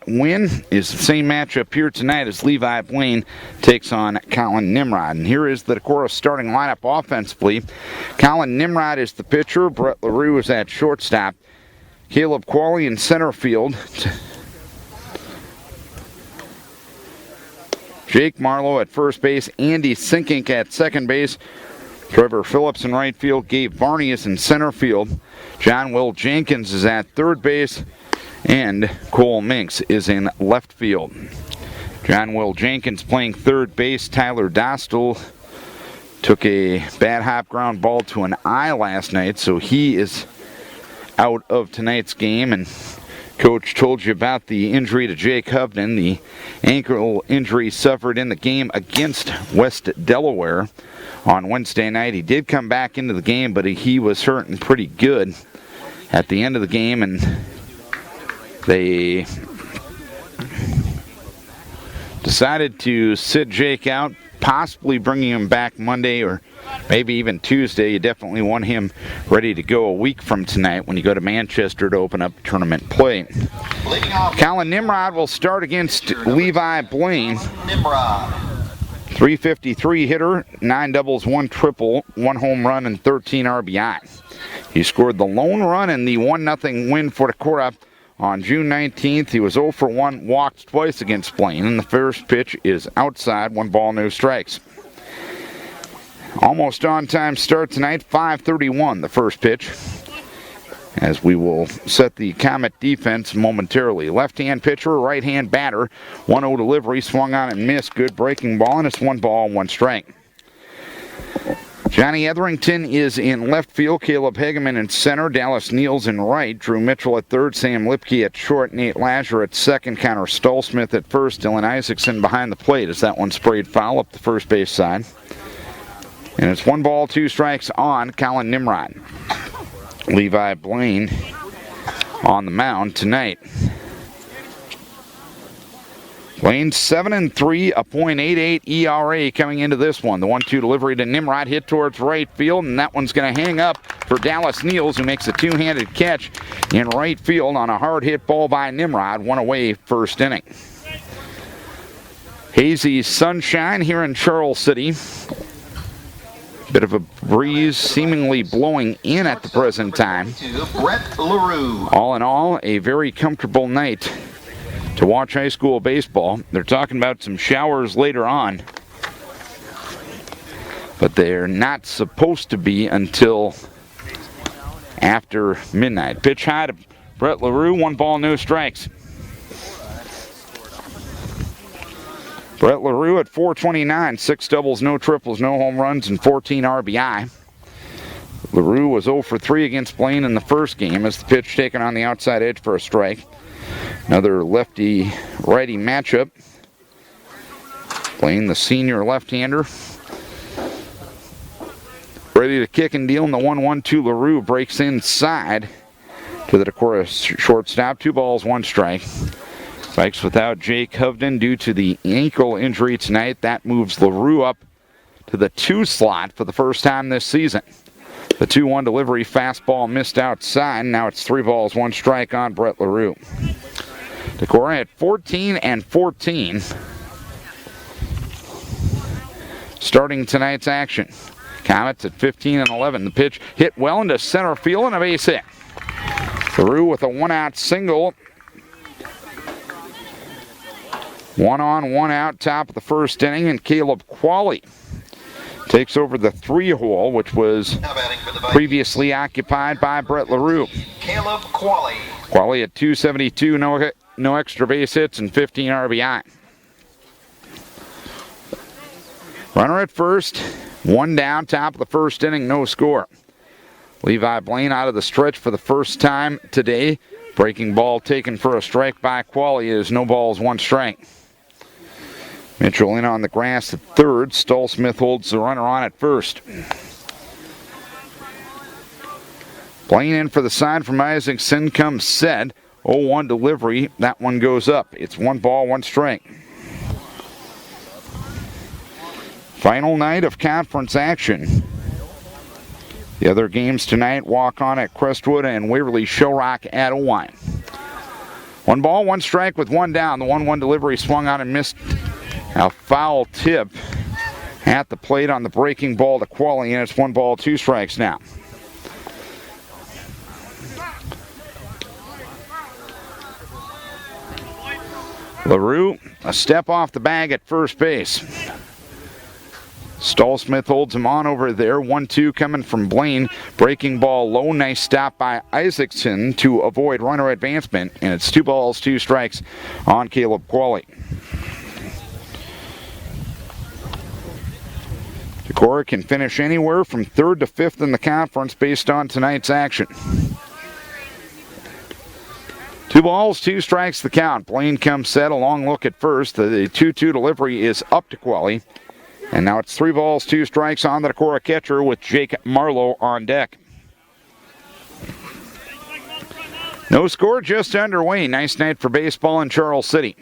win is the same matchup here tonight as Levi Blaine takes on Colin Nimrod. And here is the Decorah starting lineup offensively. Colin Nimrod is the pitcher. Brett LaRue is at shortstop. Caleb Qualley in center field. Jake Marlowe at first base. Andy Sinkink at second base. Trevor Phillips in right field. Gabe Varney is in center field. John Will Jenkins is at third base. And Cole Minks is in left field. John Will Jenkins playing third base. Tyler Dostal took a bad hop ground ball to an eye last night, so he is out of tonight's game. And Coach told you about the injury to Jake Hovden, the ankle injury suffered in the game against West Delaware on Wednesday night. He did come back into the game, but he was hurting pretty good at the end of the game, and they decided to sit Jake out, possibly bringing him back Monday or maybe even Tuesday. You definitely want him ready to go a week from tonight when you go to Manchester to open up tournament play. Colin Nimrod will start against Levi Blaine. 353 hitter, 9 doubles, 1 triple, 1 home run, and 13 RBI. He scored the lone run in the 1-0 win for Decorah on June 19th. He was 0 for 1, walked twice against Blaine, and the first pitch is outside, 1 ball, no strikes. Almost on-time start tonight, 5:31 the first pitch, as we will set the Comet defense momentarily. Left-hand pitcher, right-hand batter, 1-0 delivery, swung on and missed, good breaking ball, and it's 1 ball, 1 strike. Johnny Etherington is in left field, Caleb Hageman in center, Dallas Neals in right, Drew Mitchell at third, Sam Lipke at short, Nate Lasher at second, Connor Stolsmith at first, Dylan Isaacson behind the plate as that one sprayed foul up the first base side. And it's 1 ball, 2 strikes on Colin Nimrod. Levi Blaine on the mound tonight. Blaine 7-3, a .88 ERA coming into this one. The 1-2 delivery to Nimrod, hit towards right field, and that one's going to hang up for Dallas Neals, who makes a 2-handed catch in right field on a hard hit ball by Nimrod. 1 away, first inning. Hazy sunshine here in Charles City. Bit of a breeze seemingly blowing in at the present time. All in all, a very comfortable night to watch high school baseball. They're talking about some showers later on, but they're not supposed to be until after midnight. Pitch high to Brett LaRue, 1 ball, no strikes. Brett LaRue at .429, 6 doubles, no triples, no home runs, and 14 RBI. LaRue was 0 for 3 against Blaine in the first game as the pitch taken on the outside edge for a strike. Another lefty-righty matchup. Blaine, the senior left-hander, ready to kick and deal in the 1-1-2. LaRue breaks inside to the Decorah shortstop. 2 balls, 1 strike. Strikes without Jake Hovden due to the ankle injury tonight. That moves LaRue up to the 2 slot for the first time this season. The 2-1 delivery, fastball missed outside. Now it's 3 balls, 1 strike on Brett LaRue. Decorah at 14-14. Starting tonight's action. Comets at 15-11. The pitch hit well into center field and a base hit. LaRue with a 1-out single. 1 on, 1 out, top of the first inning, and Caleb Qualley takes over the 3-hole, which was previously occupied by Brett LaRue. Caleb Qualley. Qualley at .272, no extra base hits, and 15 RBI. Runner at first, 1 down, top of the first inning, no score. Levi Blaine out of the stretch for the first time today. Breaking ball taken for a strike by Qualley is no balls, 1 strike. Mitchell in on the grass at third. Stolsmith holds the runner on at first. Blaine in for the side from Isaacson comes set. 0-1 delivery. That one goes up. It's 1 ball, 1 strike. Final night of conference action. The other games tonight, walk on at Crestwood and Waverly Showrock at Owine. 1 ball, 1 strike with 1 down. The 1-1 delivery swung on and missed. A foul tip at the plate on the breaking ball to Qualley, and it's 1 ball, 2 strikes now. LaRue, a step off the bag at first base. Stallsmith holds him on over there. 1-2 coming from Blaine. Breaking ball low. Nice stop by Isaacson to avoid runner advancement. And it's 2 balls, 2 strikes on Caleb Qualley. Decorah can finish anywhere from 3rd to 5th in the conference based on tonight's action. 2 balls, 2 strikes the count. Blaine comes set. A long look at first. The 2-2 delivery is up to Qualley. And now it's 3 balls, 2 strikes on the Decorah catcher with Jake Marlowe on deck. No score, just underway. Nice night for baseball in Charles City.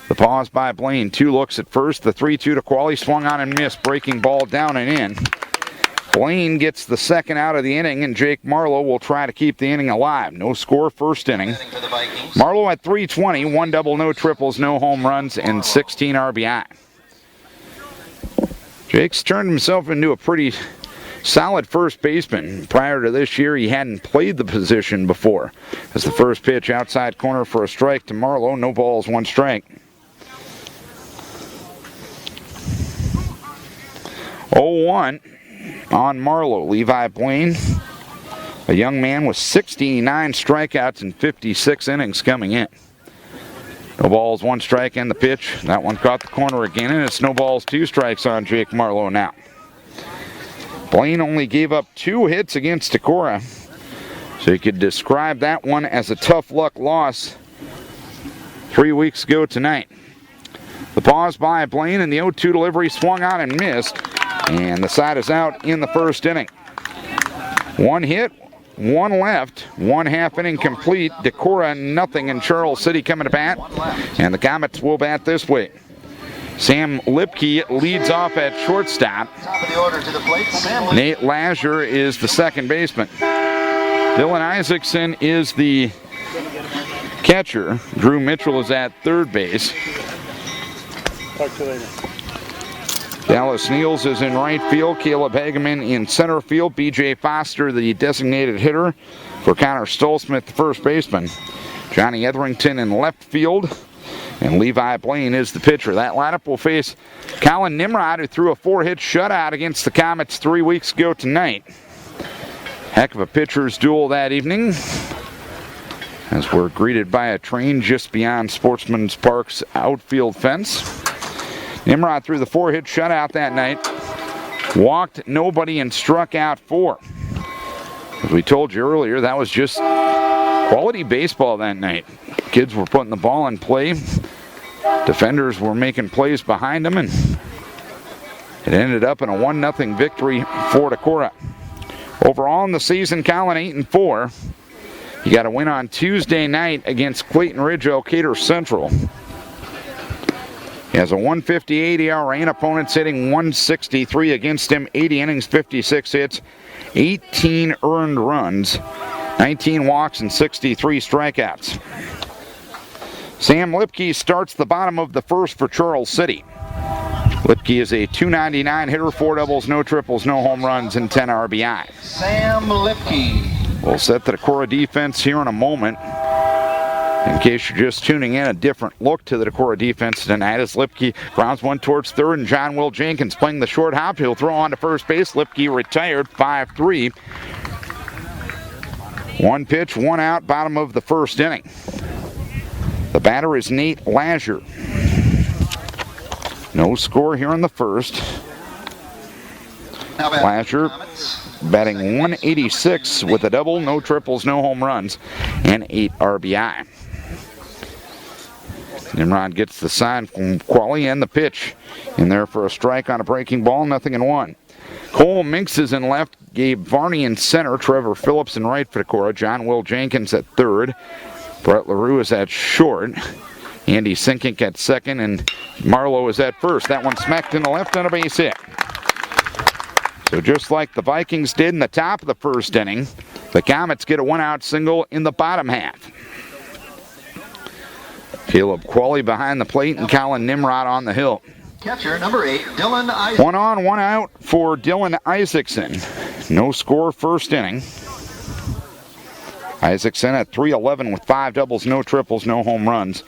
The pause by Blaine. 2 looks at first. The 3-2 to Qualley. Swung on and missed. Breaking ball down and in. Blaine gets the second out of the inning, and Jake Marlowe will try to keep the inning alive. No score, first inning. Marlowe at 320. 1 double, no triples, no home runs, and 16 RBI. Jake's turned himself into a pretty solid first baseman. Prior to this year, he hadn't played the position before. As the first pitch outside corner for a strike to Marlowe. No balls, 1 strike. 0-1 on Marlowe. Levi Blaine, a young man with 69 strikeouts in 56 innings coming in. No balls, 1 strike, and the pitch. That one caught the corner again, and it's no balls, 2 strikes on Jake Marlowe now. Blaine only gave up 2 hits against Decorah, so you could describe that one as a tough luck loss 3 weeks ago tonight. The pause by Blaine, and the 0-2 delivery swung on and missed, and the side is out in the first inning. 1 hit, 1 left, 1 half inning complete. Decorah nothing, in Charles City coming to bat, and the Comets will bat this way. Sam Lipke leads off at shortstop. Nate Lasher is the second baseman. Dylan Isaacson is the catcher. Drew Mitchell is at third base. Talk to you later. Dallas Niels is in right field. Caleb Hageman in center field. B.J. Foster, the designated hitter for Connor Stolsmith, the first baseman. Johnny Etherington in left field. And Levi Blaine is the pitcher. That lineup will face Colin Nimrod, who threw a 4-hit shutout against the Comets 3 weeks ago tonight. Heck of a pitcher's duel that evening, as we're greeted by a train just beyond Sportsman's Park's outfield fence. Nimrod threw the 4-hit shutout that night, walked nobody and struck out 4. As we told you earlier, that was just quality baseball that night. Kids were putting the ball in play. Defenders were making plays behind them, and it ended up in a 1-0 victory for Decorah. Overall in the season, Colin 8-4. You got a win on Tuesday night against Clayton Ridge Elkader Central. He has a 1.58 ERA, and opponents hitting 163 against him. 80 innings, 56 hits, 18 earned runs, 19 walks, and 63 strikeouts. Sam Lipke starts the bottom of the first for Charles City. Lipke is a .299 hitter, 4 doubles, no triples, no home runs, and 10 RBI. Sam Lipke. We'll set the Decorah defense here in a moment. In case you're just tuning in, a different look to the Decorah defense tonight as Lipke grounds one towards third, and John Will Jenkins playing the short hop. He'll throw on to first base. Lipke retired, 5-3. 1 pitch, 1 out, bottom of the first inning. The batter is Nate Lasher. No score here in the first. Lasher batting 186 with a double, no triples, no home runs, and 8 RBI. Nimrod gets the sign from Qualley and the pitch in there for a strike on a breaking ball, 0-1. Cole Minks is in left, Gabe Varney in center, Trevor Phillips in right for Decorah, John Will Jenkins at third, Brett LaRue is at short, Andy Sinkink at second, and Marlowe is at first. That one smacked in the left on a base hit. So just like the Vikings did in the top of the first inning, the Comets get a 1-out single in the bottom half. Caleb Qualley behind the plate and Colin Nimrod on the hill. Catcher number 8, Dylan Isaacson. 1 on, 1 out for Dylan Isaacson. No score first inning. Isaacson at .311 with 5 doubles, no triples, no home runs,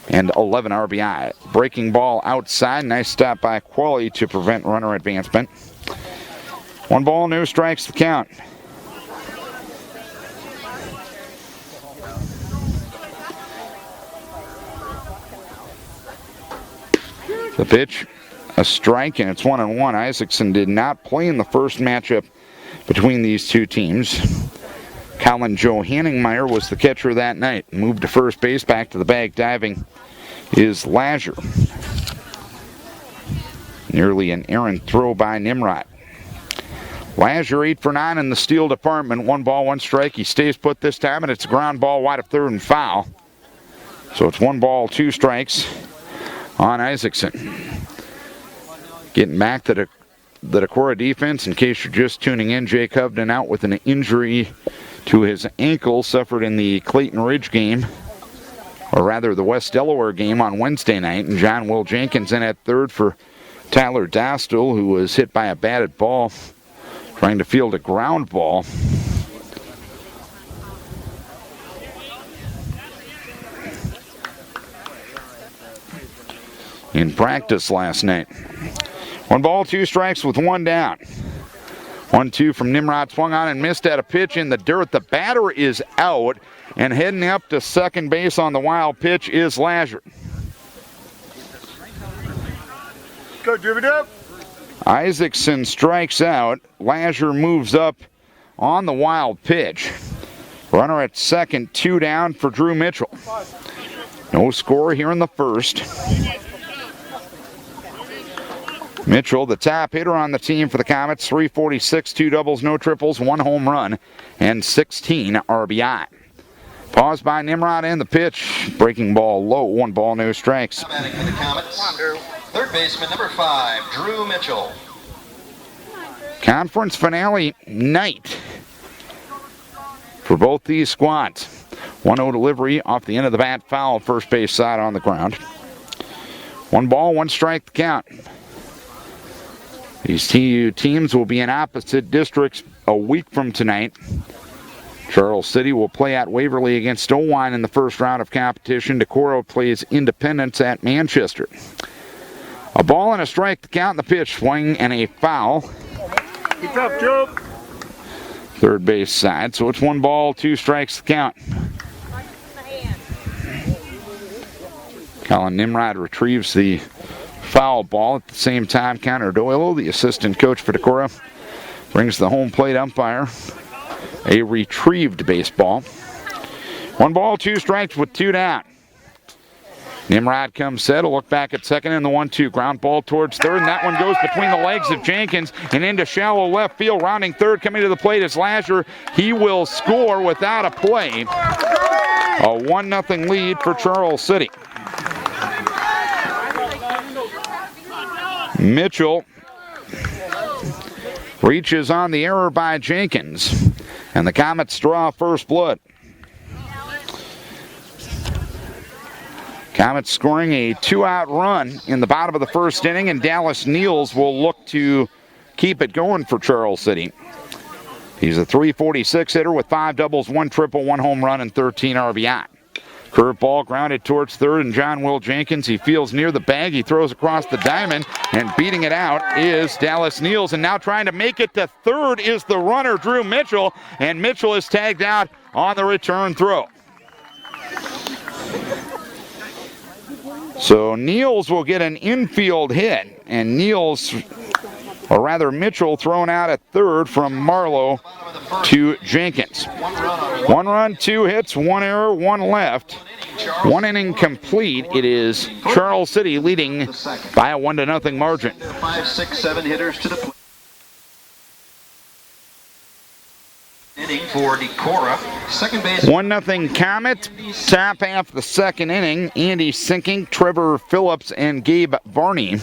and 11 RBI. Breaking ball outside. Nice stop by Qualley to prevent runner advancement. 1 ball, no strikes to count. The pitch, a strike, and it's 1-1. Isaacson did not play in the first matchup between these two teams. Colin Joe Hanningmeyer was the catcher that night. Moved to first base, back to the bag diving is Lazure. Nearly an errant throw by Nimrod. Lazure 8 for 9 in the steal department. 1 ball, 1 strike. He stays put this time, and it's a ground ball wide of third and foul. So it's 1 ball, 2 strikes on Isaacson. Getting back to the Decorah defense, in case you're just tuning in, Jake Hovden out with an injury to his ankle suffered in the Clayton Ridge game, or rather the West Delaware game on Wednesday night, and John Will Jenkins in at third for Tyler Dostal, who was hit by a batted ball trying to field a ground ball. In practice last night. 1 ball, 2 strikes with 1 down. 1-2 from Nimrod, swung on and missed at a pitch in the dirt. The batter is out, and heading up to second base on the wild pitch is Lazure. Go, drive it up. Isaacson strikes out. Lazure moves up on the wild pitch. Runner at second, 2 down for Drew Mitchell. No score here in the first. Mitchell, the top hitter on the team for the Comets, .346, 2 doubles, no triples, 1 home run, and 16 RBI. Paused by Nimrod and the pitch. Breaking ball low, 1 ball, no strikes. Batting for the Comets, third baseman number 5, Drew Mitchell. Conference finale night for both these squads. 1-0 delivery off the end of the bat, foul, first base side on the ground. 1 ball, 1 strike to count. These two teams will be in opposite districts a week from tonight. Charles City will play at Waverly against Stowine in the first round of competition. Decorah plays Independence at Manchester. A ball and a strike to count. The pitch, swing and a foul. Keep up, Joe. Third base side, so it's 1 ball, 2 strikes to count. Colin Nimrod retrieves the foul ball. At the same time, Connor Doyle, the assistant coach for Decorah, brings the home plate umpire a retrieved baseball. 1 ball, 2 strikes with 2 down. Nimrod comes set, a look back at second in the 1-2. Ground ball towards third, and that one goes between the legs of Jenkins and into shallow left field. Rounding third, coming to the plate is Lazure. He will score without a play. A 1-0 lead for Charles City. Mitchell reaches on the error by Jenkins, and the Comets draw first blood. Comets scoring a 2-out run in the bottom of the first inning, and Dallas Niels will look to keep it going for Charles City. He's a .346 hitter with 5 doubles, 1 triple, 1 home run, and 13 RBI. Curveball grounded towards third, and John Will Jenkins, he feels near the bag. He throws across the diamond, and beating it out is Dallas Niels. And now trying to make it to third is the runner, Drew Mitchell, and Mitchell is tagged out on the return throw. So Niels will get an infield hit, and Niels, or rather Mitchell, thrown out at third from Marlowe to Jenkins. 1 run, 2 hits, 1 error, 1 left. 1 inning complete. It is Charles City leading by a 1-0 margin. 5, 6, 7 hitters to the plate. Inning for Decorah. Second base. 1-0 Comet. Top half the second inning. Andy Sinkink, Trevor Phillips, and Gabe Varney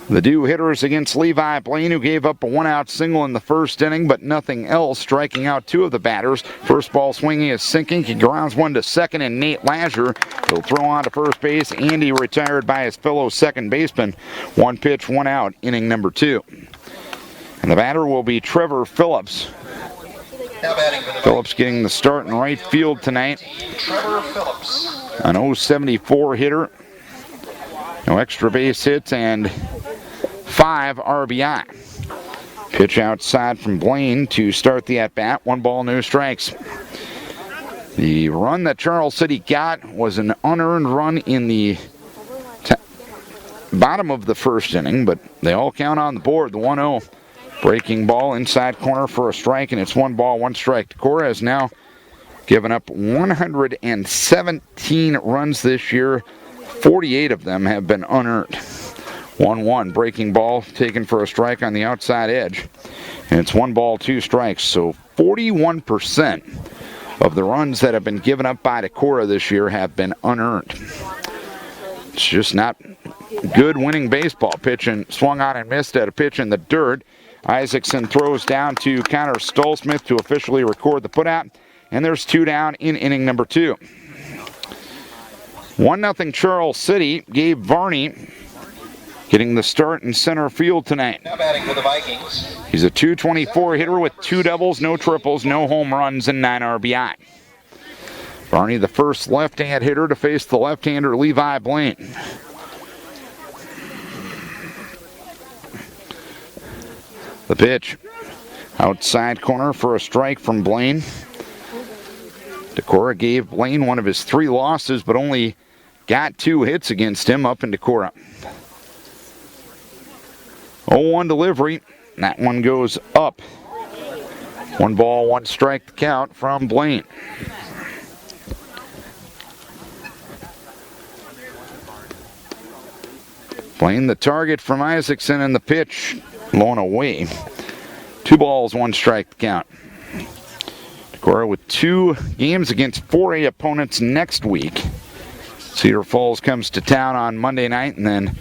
The due hitters against Levi Blaine, who gave up a one-out single in the first inning, but nothing else, striking out two of the batters. First ball swinging is sinking. He grounds one to second, and Nate Lasher will throw on to first base. Andy retired by his fellow second baseman. One pitch, one out, inning number 2. And the batter will be Trevor Phillips. Phillips getting the start in right field tonight. Trevor Phillips. An 074 hitter. No extra base hits and 5 RBI. Pitch outside from Blaine to start the at-bat. 1 ball, no strikes. The run that Charles City got was an unearned run in the bottom of the first inning, but they all count on the board. The 1-0 breaking ball inside corner for a strike, and it's 1 ball, 1 strike. Decorah has now given up 117 runs this year. 48 of them have been unearned. 1-1 breaking ball taken for a strike on the outside edge. And it's 1 ball, 2 strikes. So 41% of the runs that have been given up by Decorah this year have been unearned. It's just not good winning baseball. Pitching swung on and missed at a pitch in the dirt. Isaacson throws down to Connor Stolsmith to officially record the putout. And there's 2 down in inning number 2. 1-0 Charles City. Gabe Varney getting the start in center field tonight. Now batting for the Vikings. He's a .224 hitter with 2 doubles, no triples, no home runs, and 9 RBI. Varney, the first left-hand hitter to face the left-hander Levi Blaine. The pitch. Outside corner for a strike from Blaine. Decorah gave Blaine one of his 3 losses, but only got 2 hits against him up in Decorah. 0-1 delivery. That one goes up. 1 ball, 1 strike to count from Blaine. Blaine the target from Isaacson, and the pitch blown away. 2 balls, 1 strike to count. Decorah with 2 games against 4A opponents next week. Cedar Falls comes to town on Monday night, and then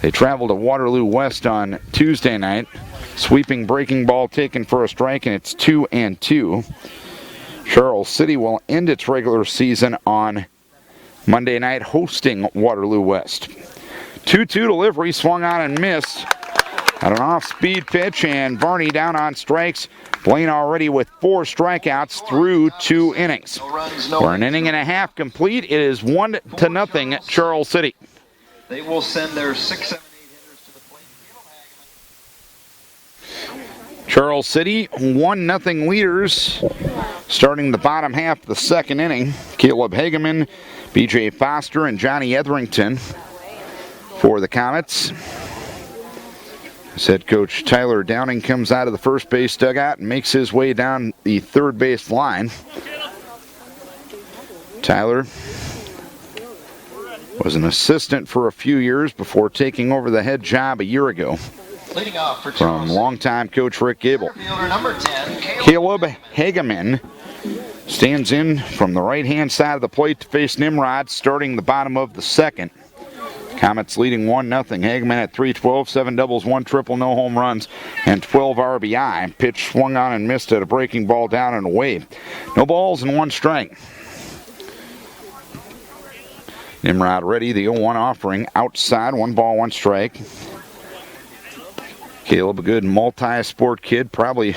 they travel to Waterloo West on Tuesday night. Sweeping breaking ball taken for a strike, and it's 2-2. Charles City will end its regular season on Monday night hosting Waterloo West. 2-2 delivery, swung on and missed. At an off-speed pitch, and Varney down on strikes. Blaine already with 4 strikeouts through 2 innings. We're an inning and a half complete. It is 1-0 Charles City. They will send their 6, 7, 8 hitters to the plate. Charles City 1-0 leaders. Starting the bottom half of the second inning, Caleb Hageman, B.J. Foster, and Johnny Etherington for the Comets. As head coach Tyler Downing comes out of the first base dugout and makes his way down the third base line. Tyler was an assistant for a few years before taking over the head job a year ago Leading off for from longtime coach Rick Gable. fielder number 10, Caleb Hageman stands in from the right-hand side of the plate to face Nimrod, starting the bottom of the second. Comets leading 1-0. Hageman at .312, 7 doubles, 1 triple, no home runs, and 12 RBI. Pitch swung on and missed at a breaking ball down and away. No balls and 1 strike. Nimrod ready, the 0-1 offering outside, 1 ball, 1 strike. Caleb, a good multi-sport kid, probably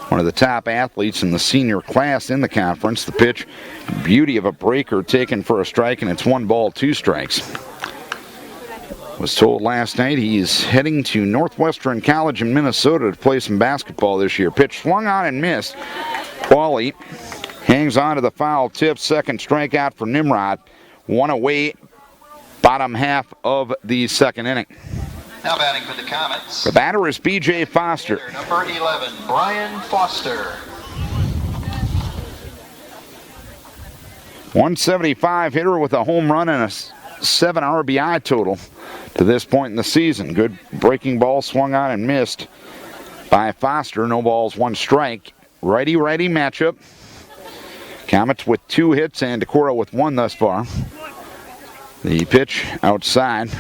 one of the top athletes in the senior class in the conference. The pitch, beauty of a breaker taken for a strike, and it's 1 ball, 2 strikes. Was told last night he's heading to Northwestern College in Minnesota to play some basketball this year. Pitch swung on and missed. Qualley hangs on to the foul tip. Second strikeout for Nimrod. 1 away, bottom half of the second inning. Now batting for the Comets. The batter is B.J. Foster. Number 11, Brian Foster. 175 hitter with a home run and a 7 RBI total to this point in the season. Good breaking ball swung on and missed by Foster. No balls, 1 strike. Righty-righty matchup. Comets with 2 hits and Decorah with 1 thus far. The pitch outside.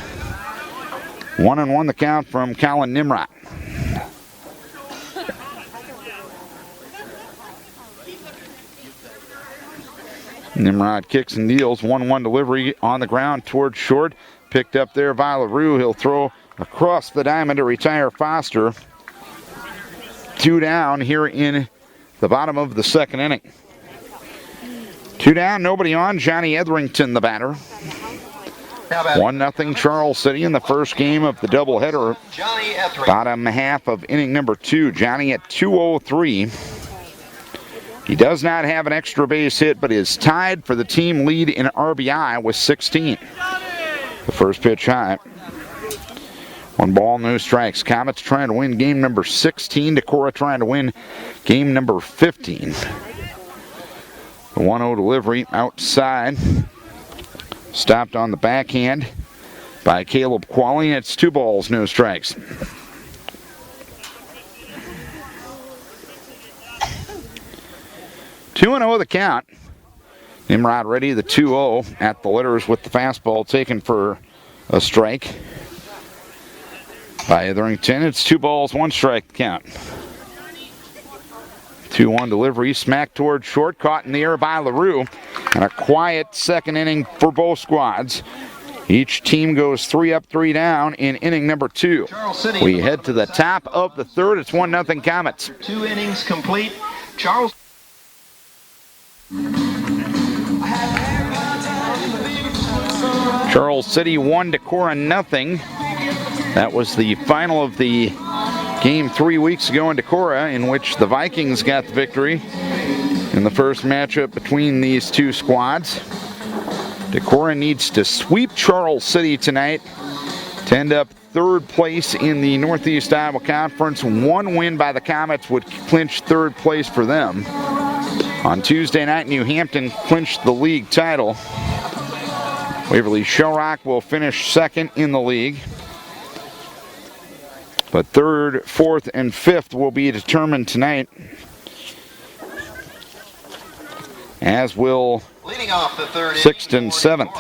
1-1 the count from Colin Nimrod. Nimrod kicks and deals. 1-1 delivery on the ground towards short. Picked up there by LaRue. He'll throw across the diamond to retire Foster. 2 down here in the bottom of the second inning. 2 down, nobody on. Johnny Etherington, the batter. 1-0 Charles City in the first game of the doubleheader. Bottom half of inning number 2. Johnny at 203. He does not have an extra base hit, but is tied for the team lead in RBI with 16. The first pitch high. 1 ball, no strikes. Comets trying to win game number 16. Decorah trying to win game number 15. The 1-0 delivery outside. Stopped on the backhand by Caleb Qualley. It's 2 balls, no strikes. Two and 0 the count. Nimrod ready, the 2-0 at the letters with the fastball taken for a strike by Etherington. It's 2 balls, 1 strike count. 2-1 delivery, smack towards short, caught in the air by LaRue. And a quiet second inning for both squads. Each team goes 3 up, 3 down in inning number 2. We head to the top of the third. It's 1-0 Comets. 2 innings complete. Charles City 1, Decorah 0. That was the final of the game 3 weeks ago in Decorah, in which the Vikings got the victory in the first matchup between these two squads. Decorah needs to sweep Charles City tonight to end up 3rd place in the Northeast Iowa Conference. 1 win by the Comets would clinch 3rd place for them. On Tuesday night, New Hampton clinched the league title. Waverly Shellrock will finish 2nd in the league. But 3rd, 4th, and 5th will be determined tonight. As will leading off the 3rd 6th and 7th.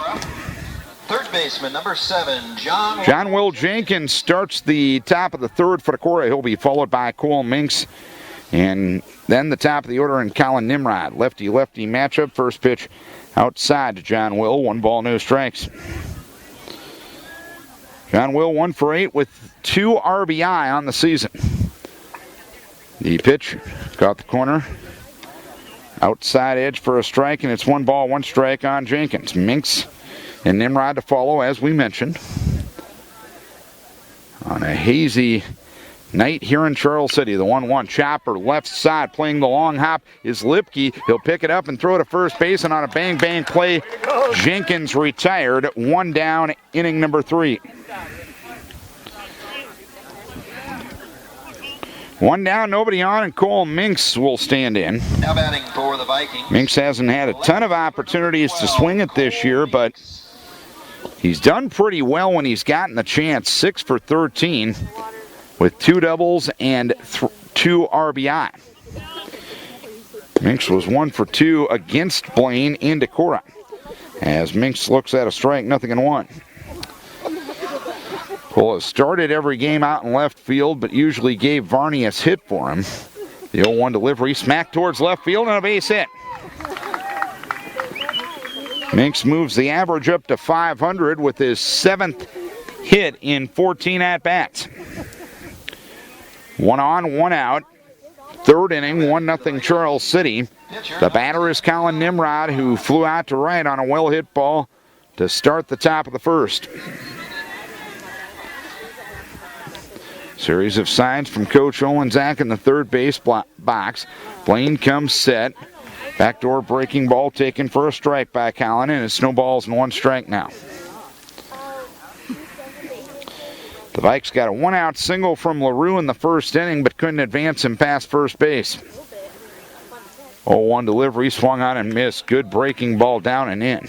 Third baseman, number 7, John Will Jenkins starts the top of the 3rd for Decorah. He'll be followed by Cole Minks. And then the top of the order in Colin Nimrod. Lefty-lefty matchup. First pitch outside to John Will. 1 ball, no strikes. John Will 1 for 8 with 2 RBI on the season. The pitch got the corner. Outside edge for a strike, and it's 1 ball, 1 strike on Jenkins. Minks and Nimrod to follow, as we mentioned. On a hazy night here in Charles City, the 1-1 chopper left side playing the long hop is Lipke. He'll pick it up and throw to first base, and on a bang-bang play, Jenkins retired. 1 down, inning number 3. 1 down, nobody on, and Cole Minks will stand in. Now batting for the Vikings. Minks hasn't had a ton of opportunities to swing it this year, but he's done pretty well when he's gotten the chance. 6 for 13 with 2 doubles and 2 RBI. Minks was 1 for 2 against Blaine in Decorah. As Minks looks at a strike, 0-1. Cole has started every game out in left field, but usually gave Varnius hit for him. The 0-1 delivery, smack towards left field, and a base hit. Minks moves the average up to 500 with his 7th hit in 14 at-bats. 1 on, 1 out. 3rd inning, 1-0 Charles City. The batter is Colin Nimrod, who flew out to right on a well-hit ball to start the top of the 1st. Series of signs from Coach Olenczak in the 3rd base box. Blaine comes set. Backdoor breaking ball taken for a strike by Colin, and it's no balls and 1 strike now. The Vikes got a 1-out single from LaRue in the 1st inning, but couldn't advance him past first base. 0-1 delivery, swung on and missed. Good breaking ball down and in.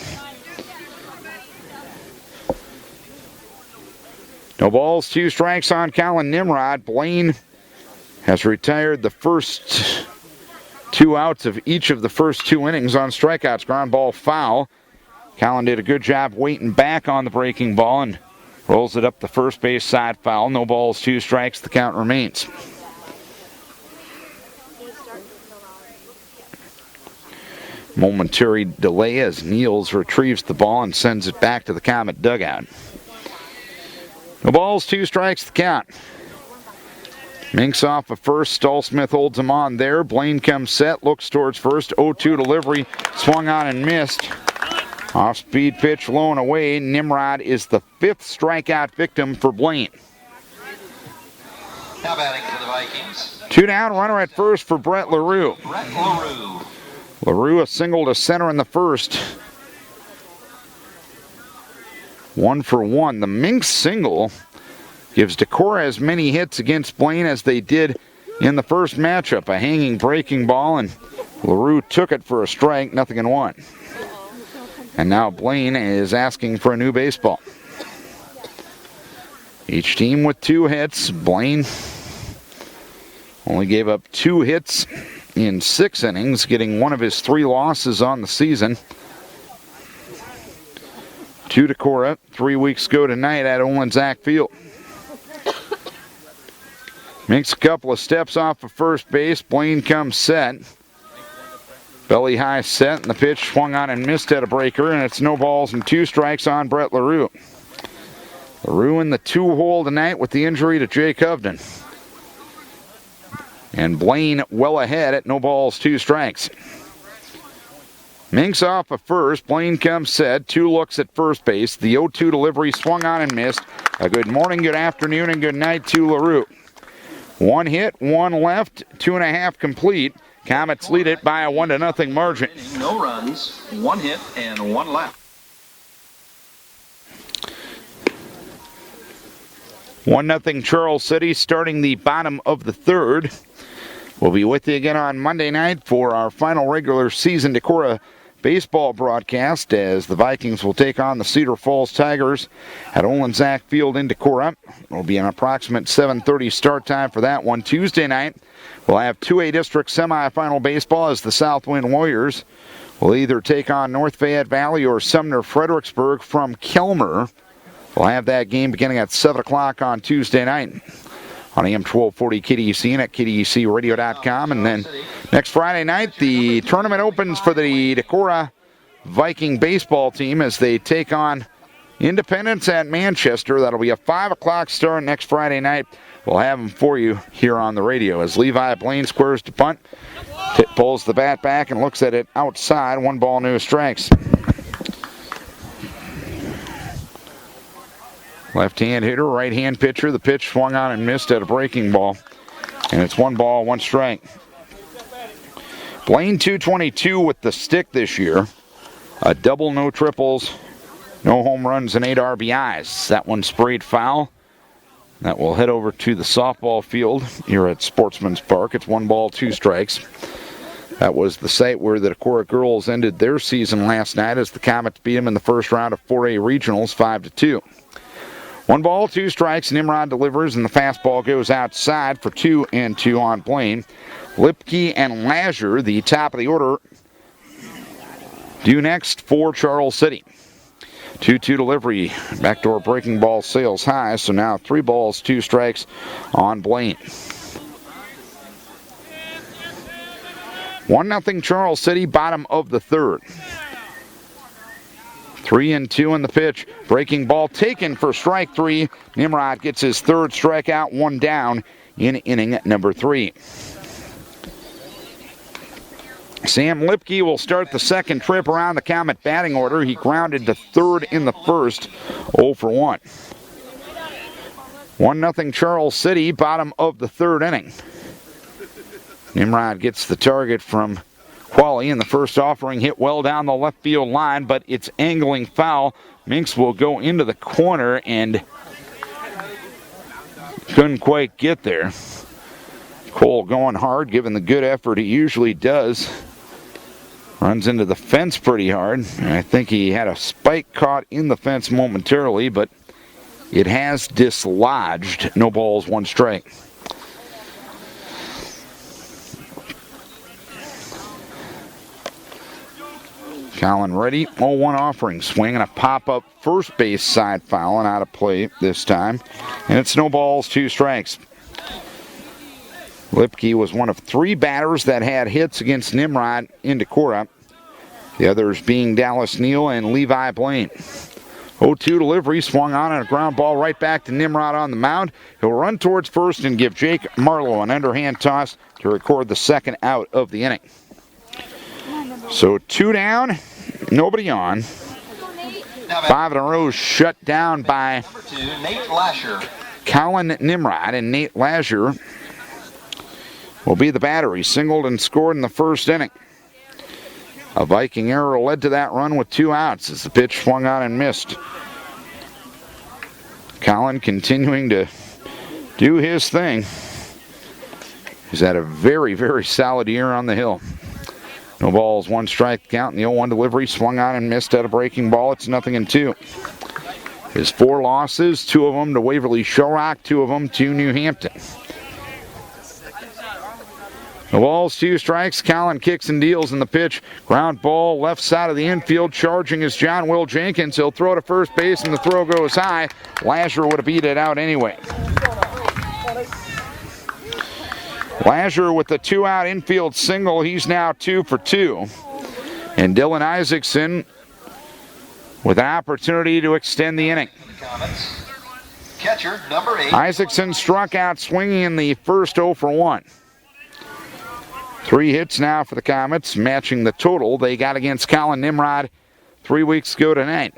No balls, 2 strikes on Colin Nimrod. Blaine has retired the first 2 outs of each of the first 2 innings on strikeouts. Ground ball foul. Colin did a good job waiting back on the breaking ball and Rolls it up the first base side, foul. No balls, 2 strikes. The count remains. Momentary delay as Niels retrieves the ball and sends it back to the Comet dugout. No balls, 2 strikes. The count. Minks off of first. Stallsmith holds him on there. Blaine comes set, looks towards first. 0-2 delivery, swung on and missed. Off-speed pitch low and away. Nimrod is the 5th strikeout victim for Blaine. Now batting for the Vikings. 2 down, runner at first for Brett LaRue. Brett LaRue. LaRue a single to center in the first. 1 for 1. The Minks single gives Decorah as many hits against Blaine as they did in the first matchup. A hanging breaking ball, and LaRue took it for a strike, 0-1. And now Blaine is asking for a new baseball. Each team with 2 hits. Blaine only gave up 2 hits in 6 innings, getting one of his 3 losses on the season. To Decorah 3 weeks ago tonight at Olin Zach Field. Makes a couple of steps off of first base. Blaine comes set. Belly high set, and the pitch swung on and missed at a breaker, and it's no balls and 2 strikes on Brett LaRue. LaRue in the 2-hole tonight with the injury to Jake Hovden. And Blaine well ahead at no balls, 2 strikes. Minks off of first. Blaine comes set. 2 looks at first base. The 0-2 delivery swung on and missed. A good morning, good afternoon, and good night to LaRue. 1 hit, 1 left, 2.5 complete. Comets lead it by a 1-0 margin. No runs, 1 hit, and 1 left. 1-0 Charles City starting the bottom of the 3rd. We'll be with you again on Monday night for our final regular season Decorah baseball broadcast as the Vikings will take on the Cedar Falls Tigers at Olin Zach Field in Decorah. It will be an approximate 7:30 start time for that one. Tuesday night, we'll have 2A District semifinal baseball as the Southwind Warriors will either take on North Fayette Valley or Sumner Fredericksburg from Kelmer. We'll have that game beginning at 7 o'clock on Tuesday night on AM 1240 KDEC and at KDECradio.com. And then next Friday night, the tournament opens for the Decorah Viking baseball team as they take on Independence at Manchester. That'll be a 5 o'clock start next Friday night. We'll have them for you here on the radio as Levi Blaine squares to punt, pulls the bat back and looks at it outside. 1 ball, no strikes. Left-hand hitter, right-hand pitcher. The pitch swung on and missed at a breaking ball. And it's 1 ball, 1 strike. Blaine 222 with the stick this year. A double, no triples, no home runs, and 8 RBIs. That one sprayed foul. That will head over to the softball field here at Sportsman's Park. It's 1 ball, 2 strikes. That was the site where the Decorah girls ended their season last night as the Comets beat them in the first round of 4A regionals 5-2. 1 ball, 2 strikes. Nimrod delivers, and the fastball goes outside for 2-2 on Blaine. Lipke and Lazure, the top of the order, due next for Charles City. 2-2 delivery. Backdoor breaking ball sails high, so now 3 balls, 2 strikes on Blaine. 1-0 Charles City, bottom of the 3rd. 3-2 in the pitch. Breaking ball taken for strike 3. Nimrod gets his 3rd strikeout, 1 down in inning number 3. Sam Lipke will start the 2nd trip around the Comet batting order. He grounded to 3rd in the 1st, 0 for 1. 1-0 Charles City, bottom of the 3rd inning. Nimrod gets the target from Qualley in the first offering, hit well down the left field line, but it's angling foul. Minks will go into the corner and couldn't quite get there. Cole going hard, given the good effort he usually does. Runs into the fence pretty hard. And I think he had a spike caught in the fence momentarily, but it has dislodged. No balls, 1 strike. Colin ready. 0-1 offering. Swing and a pop-up first base side foul and out of play this time. And it snowballs 2 strikes. Lipke was one of 3 batters that had hits against Nimrod in Decorah. The others being Dallas Neal and Levi Blaine. 0-2 delivery, swung on and a ground ball right back to Nimrod on the mound. He'll run towards first and give Jake Marlowe an underhand toss to record the second out of the inning. So 2 down, nobody on. 5 in a row shut down by Number 2, Nate Lasher. Colin Nimrod, and Nate Lasher will be the batter. He singled and scored in the first inning. A Viking error led to that run with 2 outs as the pitch swung on and missed. Colin continuing to do his thing. He's had a very, very solid year on the hill. No balls, 1 strike count, and the 0-1 delivery swung on and missed at a breaking ball. It's 0-2. His 4 losses, 2 of them to Waverly Shellrock, 2 of them to New Hampton. No balls, 2 strikes. Colin kicks and deals in the pitch. Ground ball left side of the infield. Charging is John Will Jenkins. He'll throw to first base and the throw goes high. Lasher would have beat it out anyway. Lasher with the 2-out infield single. He's now 2 for 2. And Dylan Isaacson with an opportunity to extend the inning. Catcher, number 8. Isaacson struck out swinging in the first 0 for 1. 3 hits now for the Comets, matching the total they got against Colin Nimrod 3 weeks ago tonight.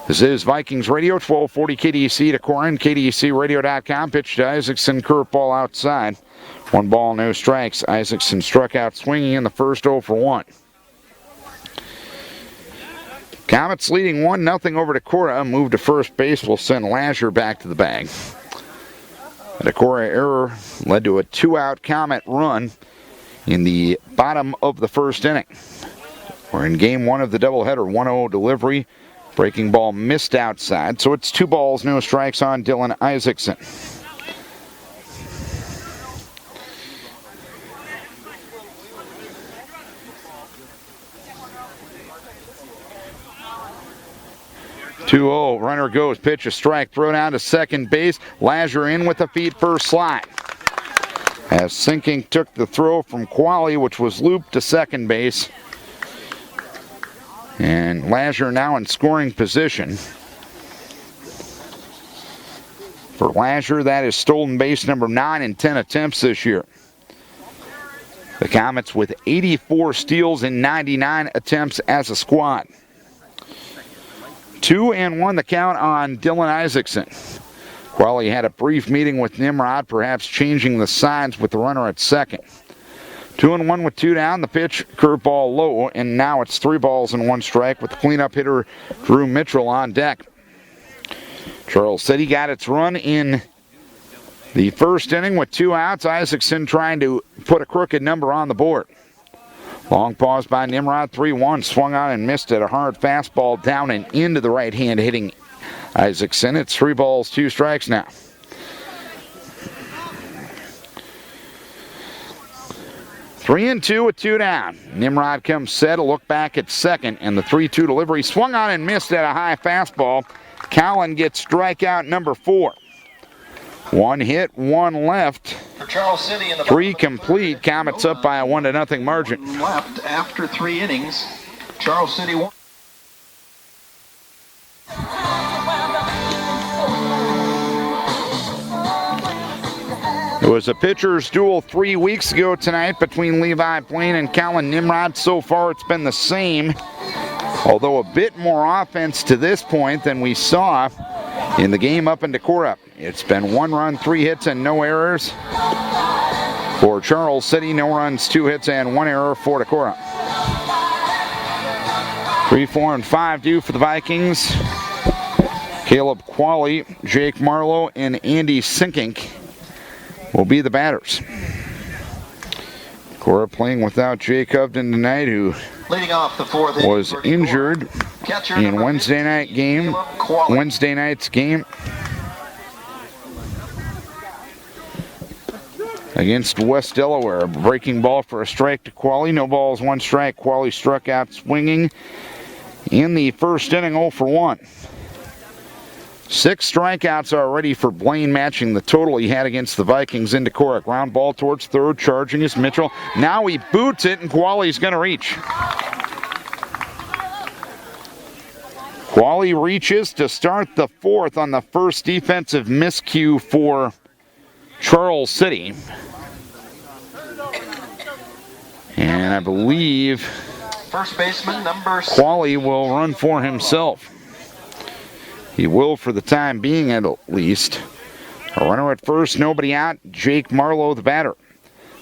This is Vikings Radio, 1240 KDC Decorah and KDCRadio.com. Pitch to Isaacson, curveball outside. 1 ball, no strikes. Isaacson struck out swinging in the first 0 for 1. Comets leading 1-0 over Decorah. Move to first base will send Lasher back to the bag. A Decorah error led to a 2-out Comet run in the bottom of the first inning. We're in game 1 of the doubleheader. 1-0 delivery. Breaking ball missed outside, so it's 2 balls, no strikes on Dylan Isaacson. Runner goes, pitch a strike, throw down to second base. Lasher in with the feet first slide. As Sinking took the throw from Qualley, which was looped to second base. And Lasher now in scoring position. For Lasher, that is stolen base number 9 in 10 attempts this year. The Comets with 84 steals in 99 attempts as a squad. 2-1 the count on Dylan Isaacson. Qualley had a brief meeting with Nimrod, perhaps changing the signs with the runner at second. 2-1 with 2 down. The pitch, curveball low, and now it's 3 balls and 1 strike with the cleanup hitter Drew Mitchell on deck. Charles City got its run in the first inning with 2 outs. Isaacson trying to put a crooked number on the board. Long pause by Nimrod, 3-1, swung on and missed at a hard fastball down and into the right hand hitting Isaacson. It's 3 balls, 2 strikes now. 3-2 with 2 down. Nimrod comes set, a look back at second, and the 3-2 delivery swung on and missed at a high fastball. Cowan gets strikeout number 4. 1 hit, 1 left. For Charles City in the 3 complete. Comets up by a 1-0 margin. Left after 3 innings. Charles City won. It was a pitcher's duel 3 weeks ago tonight between Levi Blaine and Colin Nimrod. So far it's been the same, although a bit more offense to this point than we saw in the game up in Decorah. It's been 1 run, 3 hits, and no errors for Charles City. No runs, 2 hits, and 1 error for Decorah. 3, 4, and 5 due for the Vikings. Caleb Qualley, Jake Marlowe, and Andy Sinkink will be the batters. Decorah playing without Jake Hovden tonight, who leading off the 4th was injured in Wednesday night's game. against West Delaware. Breaking ball for a strike to Qualley. No balls, 1 strike. Qualley struck out swinging in the first inning, 0 for 1. 6 strikeouts already for Blaine, matching the total he had against the Vikings in Decorah. Ground ball towards third, charging is Mitchell. Now he boots it, and Qualley's going to reach. Qualley reaches to start the 4th on the first defensive miscue for Charles City. And I believe First baseman number 6. Qualley will run for himself. He will for the time being at least. A runner at first, nobody out. Jake Marlowe, the batter.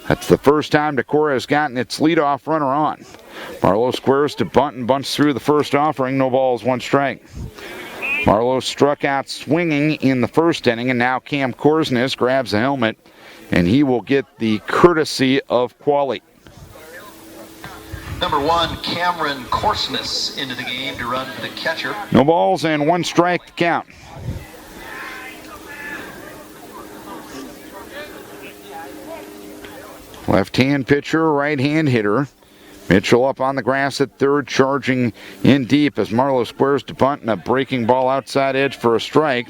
That's the first time Decorah has gotten its leadoff runner on. Marlowe squares to bunt and bunts through the first offering. No balls, 1 strike. Marlowe struck out swinging in the first inning, and now Cam Korsnes grabs the helmet, and he will get the courtesy of Qualley. Number 1, Cameron Korsnes into the game to run for the catcher. No balls and 1 strike to count. Left-hand pitcher, right-hand hitter. Mitchell up on the grass at third, charging in deep as Marlowe squares to bunt, and a breaking ball outside edge for a strike.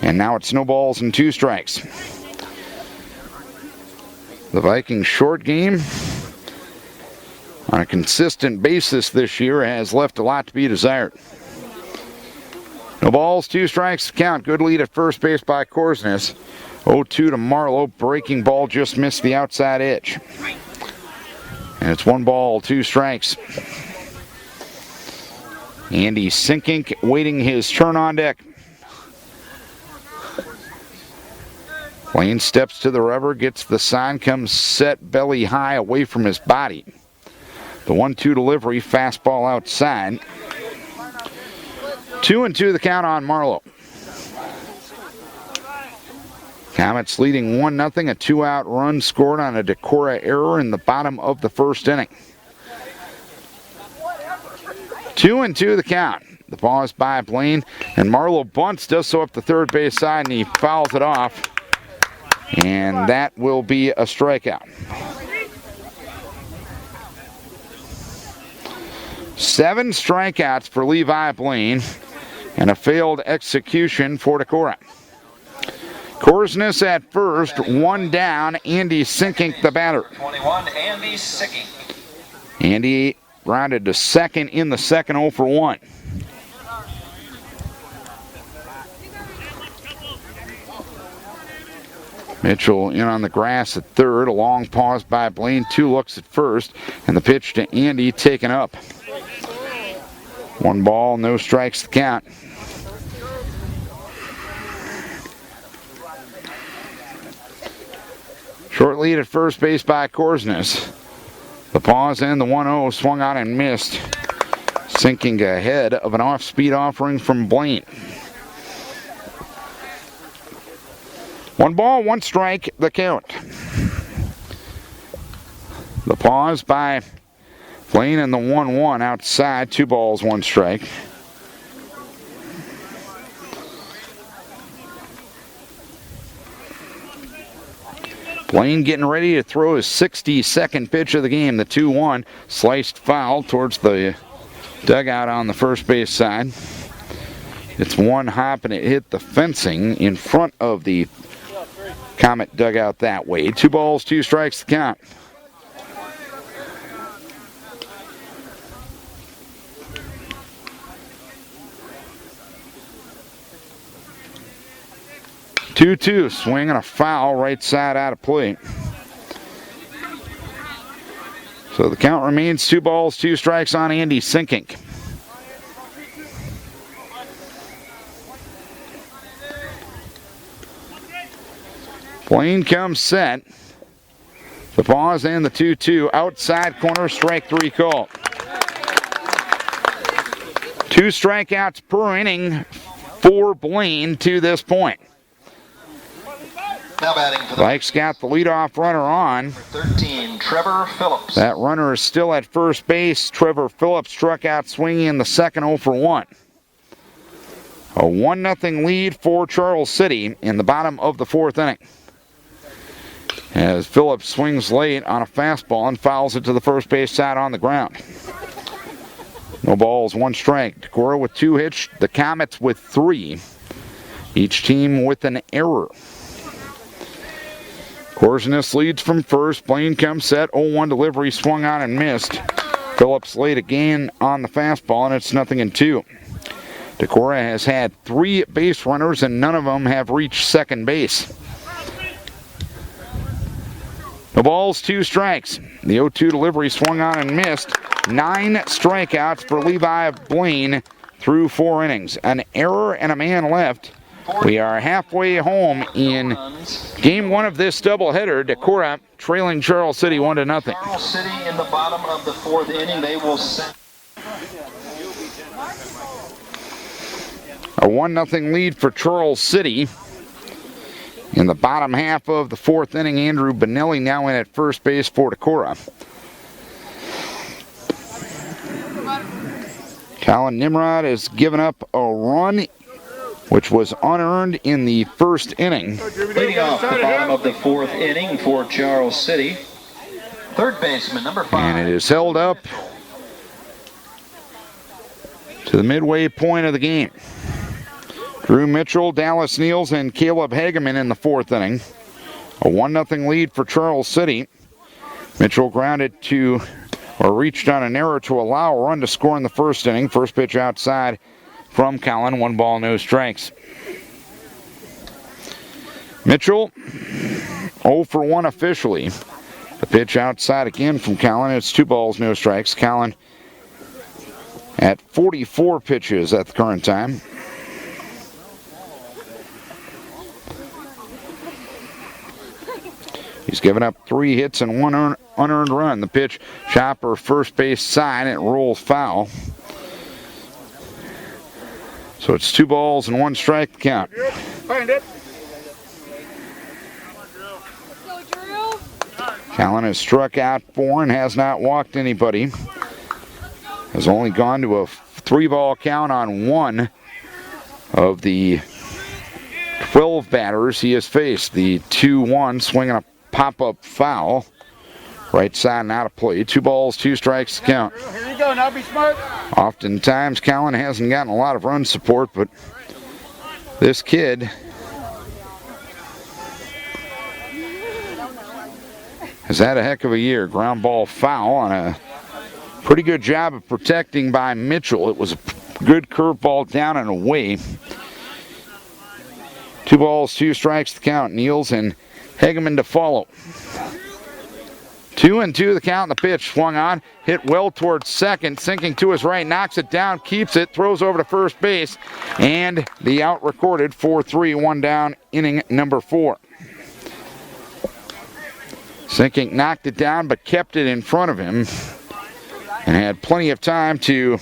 And now it's no balls and 2 strikes. The Vikings' short game on a consistent basis this year has left a lot to be desired. No balls, 2 strikes to count. Good lead at first base by Korsnes. 0-2 to Marlowe. Breaking ball just missed the outside edge. And it's 1 ball, 2 strikes. Andy Sinkink waiting his turn on deck. Blaine steps to the rubber, gets the sign, comes set belly high away from his body. The 1-2 delivery, fastball outside. 2-2 the count on Marlowe. Comets leading 1-0, a 2-out run scored on a Decorah error in the bottom of the first inning. 2-2 the count. The ball is by Blaine, and Marlowe bunts, does so up the third base side, and he fouls it off. And that will be a strikeout. 7 strikeouts for Levi Blaine, and a failed execution for Decorah. Korsnes at first, 1 down. Andy Sinkink, the batter. 21, Andy Sinkink. Andy grounded to second in the second, 0 for 1. Mitchell in on the grass at third. A long pause by Blaine. 2 looks at first, and the pitch to Andy taken up. 1 ball, no strikes to count. Short lead at first base by Korsnes. The pause and the 1-0 swung on and missed. Sinking ahead of an off-speed offering from Blaine. 1 ball, 1 strike, the count. The pause by Blaine and the 1-1 outside. 2 balls, 1 strike. Blaine getting ready to throw his 62nd pitch of the game, the 2-1. Sliced foul towards the dugout on the first base side. It's 1 hop and it hit the fencing in front of the Comet dugout that way. 2 balls, 2 strikes to count. Two, swing and a foul, right side out of play. So the count remains 2 balls, 2 strikes on Andy Sinkink. Blaine comes set. The pause and the 2-2. Outside corner, strike 3 call. 2 strikeouts per inning for Blaine to this point. Now batting for the Vikes got the leadoff runner on. 13, Trevor Phillips. That runner is still at first base. Trevor Phillips struck out swinging in the second, 0 for 1. A 1-0 lead for Charles City in the bottom of the 4th inning. as Phillips swings late on a fastball and fouls it to the first base side on the ground. No balls, one strike. Decorah with 2 hits, the Comets with 3. Each team with an error. Korsness leads from first. Blaine comes set. 0-1 delivery swung on and missed. Phillips late again on the fastball, and it's 0-2. Decorah has had 3 base runners, and none of them have reached second base. No balls, 2 strikes. The 0-2 delivery swung on and missed. 9 strikeouts for Levi Blaine through 4 innings. An error and a man left. We are halfway home in game 1 of this doubleheader. Decorah trailing Charles City 1-0. Charles City in the bottom of the 4th inning. They will send. A 1-0 lead for Charles City. In the bottom half of the 4th inning, Andrew Benelli now in at first base for Decorah. Colin Nimrod has given up a run, which was unearned in the first inning. Leading off the bottom of the 4th inning for Charles City, third baseman, number 5. And it is held up to the midway point of the game. Drew Mitchell, Dallas Niels, and Caleb Hageman in the 4th inning. A 1-0 lead for Charles City. Mitchell grounded to, or reached on an error to allow a run to score in the first inning. First pitch outside from Collin, 1 ball, no strikes. Mitchell, 0 for 1 officially. The pitch outside again from Collin. It's 2 balls, no strikes. Collin at 44 pitches at the current time. He's given up 3 hits and 1 unearned run. The pitch, chopper, first base side, it rolls foul. So it's 2 balls and 1 strike to count. Find it. Collin has struck out 4 and has not walked anybody. Has only gone to a 3-ball count on 1 of the 12 batters he has faced. The 2-1 swinging a pop-up foul. Right side and out of play. 2 balls, 2 strikes to count. Here you go, now be smart. Oftentimes, Collin hasn't gotten a lot of run support, but this kid has had a heck of a year. Ground ball foul on a pretty good job of protecting by Mitchell. It was a good curveball down and away. 2 balls, 2 strikes to count. Niels and Hageman to follow. 2-2 the count. The pitch swung on, hit well towards second, sinking to his right, knocks it down, keeps it, throws over to first base, and the out recorded 4-3, 1 down, inning number 4. Sinking knocked it down but kept it in front of him and had plenty of time to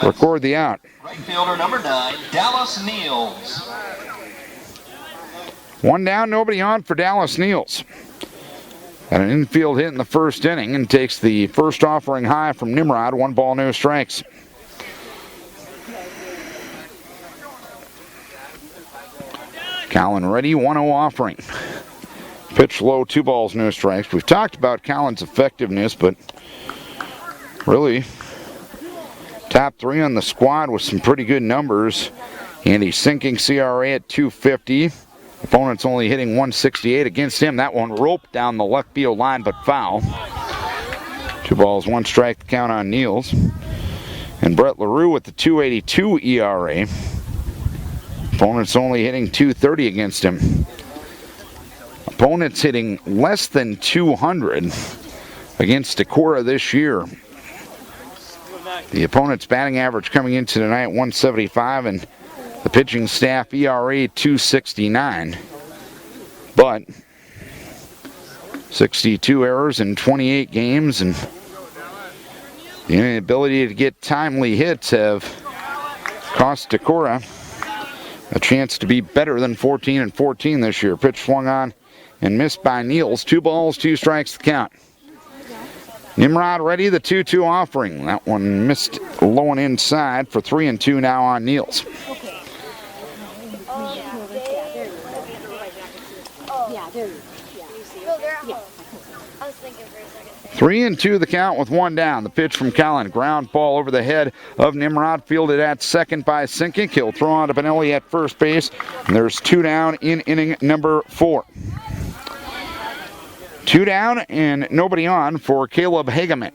record the out. Right fielder number 9, Dallas Niels. 1 down, nobody on for Dallas Niels. Got an infield hit in the first inning and takes the first offering high from Nimrod. 1 ball, no strikes. Collin ready, 1-0 offering. Pitch low, 2 balls, no strikes. We've talked about Collin's effectiveness, but really top 3 on the squad with some pretty good numbers. And he's sinking CRA at 250. Opponent's only hitting 168 against him. That one roped down the left field line, but foul. 2 balls, 1 strike to count on Niels. And Brett LaRue with the 282 ERA. Opponent's only hitting 230 against him. Opponent's hitting less than 200 against Decorah this year. The opponent's batting average coming into tonight, 175, and the pitching staff ERA 269, but 62 errors in 28 games, and the inability to get timely hits have cost Decorah a chance to be better than 14-14 this year. Pitch swung on and missed by Niels. 2 balls, 2 strikes to count. Nimrod ready, the 2-2 offering. That one missed low and inside for 3-2 now on Niels. 3-2 the count with one down. The pitch from Collin. Ground ball over the head of Nimrod. Fielded at second by Sinkink. He'll throw on to Benelli at first base. And there's 2 down in inning number 4. 2 down and nobody on for Caleb Hageman.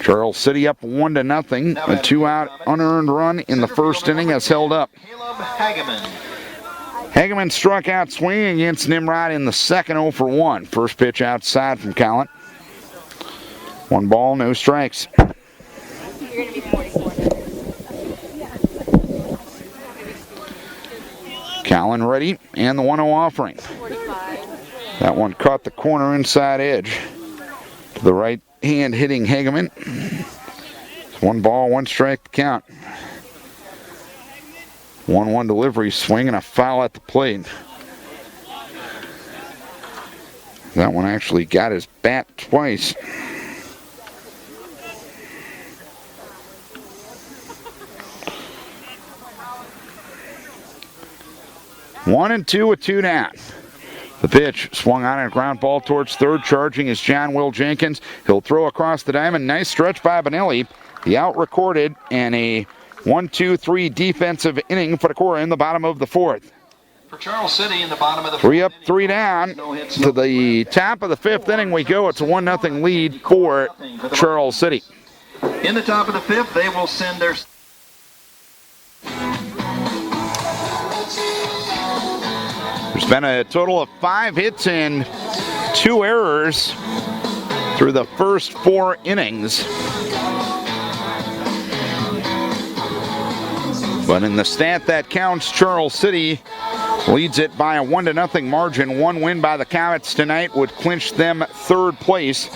Charles City up 1-0. A 2-out unearned run in the first inning has held up. Caleb Hageman. Hageman struck out swinging against Nimrod in the second, 0 for 1. First pitch outside from Collin. 1 ball, no strikes. Collin ready, and the 1-0 offering. That one caught the corner inside edge. To the right hand hitting Hageman. 1 ball, 1 strike count. 1-1 delivery, swing and a foul at the plate. That one actually got his bat twice. One and two with 2 down. The pitch swung on a ground ball towards third. Charging is John Will Jenkins. He'll throw across the diamond. Nice stretch by Benelli. The out recorded and a 1-2-3 defensive inning for Decorah in the bottom of the 4th. For Charles City in the bottom of the 4th. 3 up, 3 down. To the top of the 5th inning we go. It's a 1-0 lead for Charles City. In the top of the 5th, they will send their... There's been a total of 5 hits and 2 errors through the first 4 innings. But in the stat that counts, Charles City leads it by a 1-0 margin. 1 win by the Comets tonight would clinch them 3rd place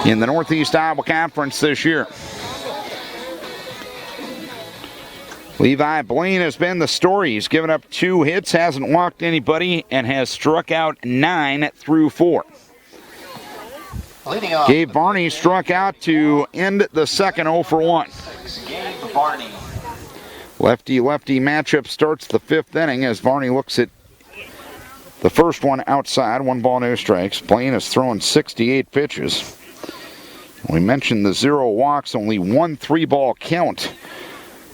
in the Northeast Iowa Conference this year. Levi Blaine has been the story. He's given up 2 hits, hasn't walked anybody, and has struck out 9 through 4. Leading off, Gabe Varney struck out to end the second, 0 for 1. Gabe Varney. Lefty-lefty matchup starts the 5th inning as Varney looks at the first one outside. 1 ball, no strikes. Blaine has thrown 68 pitches. We mentioned the 0 walks, only 1 3-ball count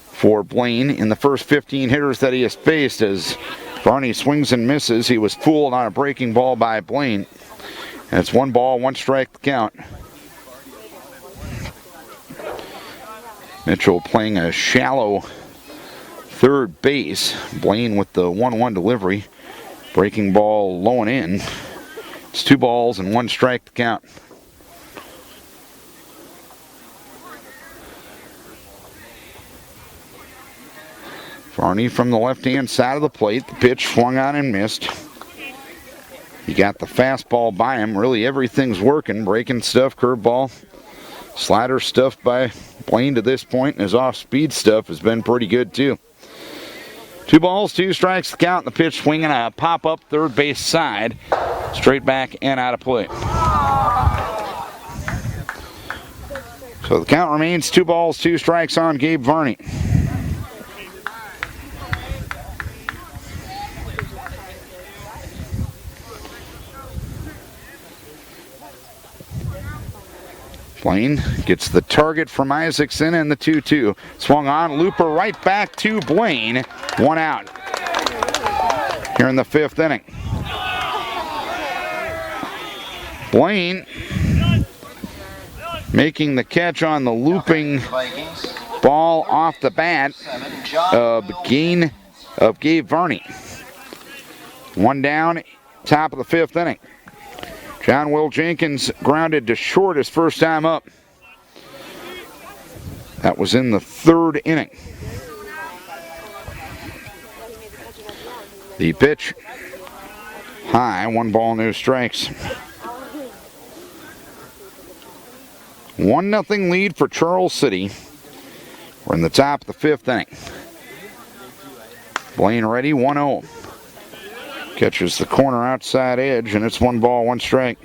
for Blaine in the first 15 hitters that he has faced as Varney swings and misses. He was fooled on a breaking ball by Blaine. And it's 1 ball, 1 strike count. Mitchell playing a shallow third base. Blaine with the 1-1 delivery. Breaking ball low and in. It's 2 balls and 1 strike to count. Varney from the left-hand side of the plate. The pitch swung on and missed. He got the fastball by him. Really everything's working. Breaking stuff, curveball, slider stuff by Blaine to this point. And his off-speed stuff has been pretty good too. 2 balls, 2 strikes to count. The pitch swinging a pop-up third base side. Straight back and out of play. So the count remains 2 balls, 2 strikes on Gabe Varney. Blaine gets the target from Isaacson and the 2-2. Swung on, looper right back to Blaine. 1 out here in the 5th inning. Blaine making the catch on the looping ball off the bat gain of Gabe Varney. 1 down, top of the 5th inning. John Will Jenkins grounded to short his first time up. That was in the 3rd inning. The pitch high, 1 ball, no strikes. 1-0 lead for Charles City. We're in the top of the 5th inning. Blaine ready, 1-0. Catches the corner outside edge, and it's 1 ball, 1 strike.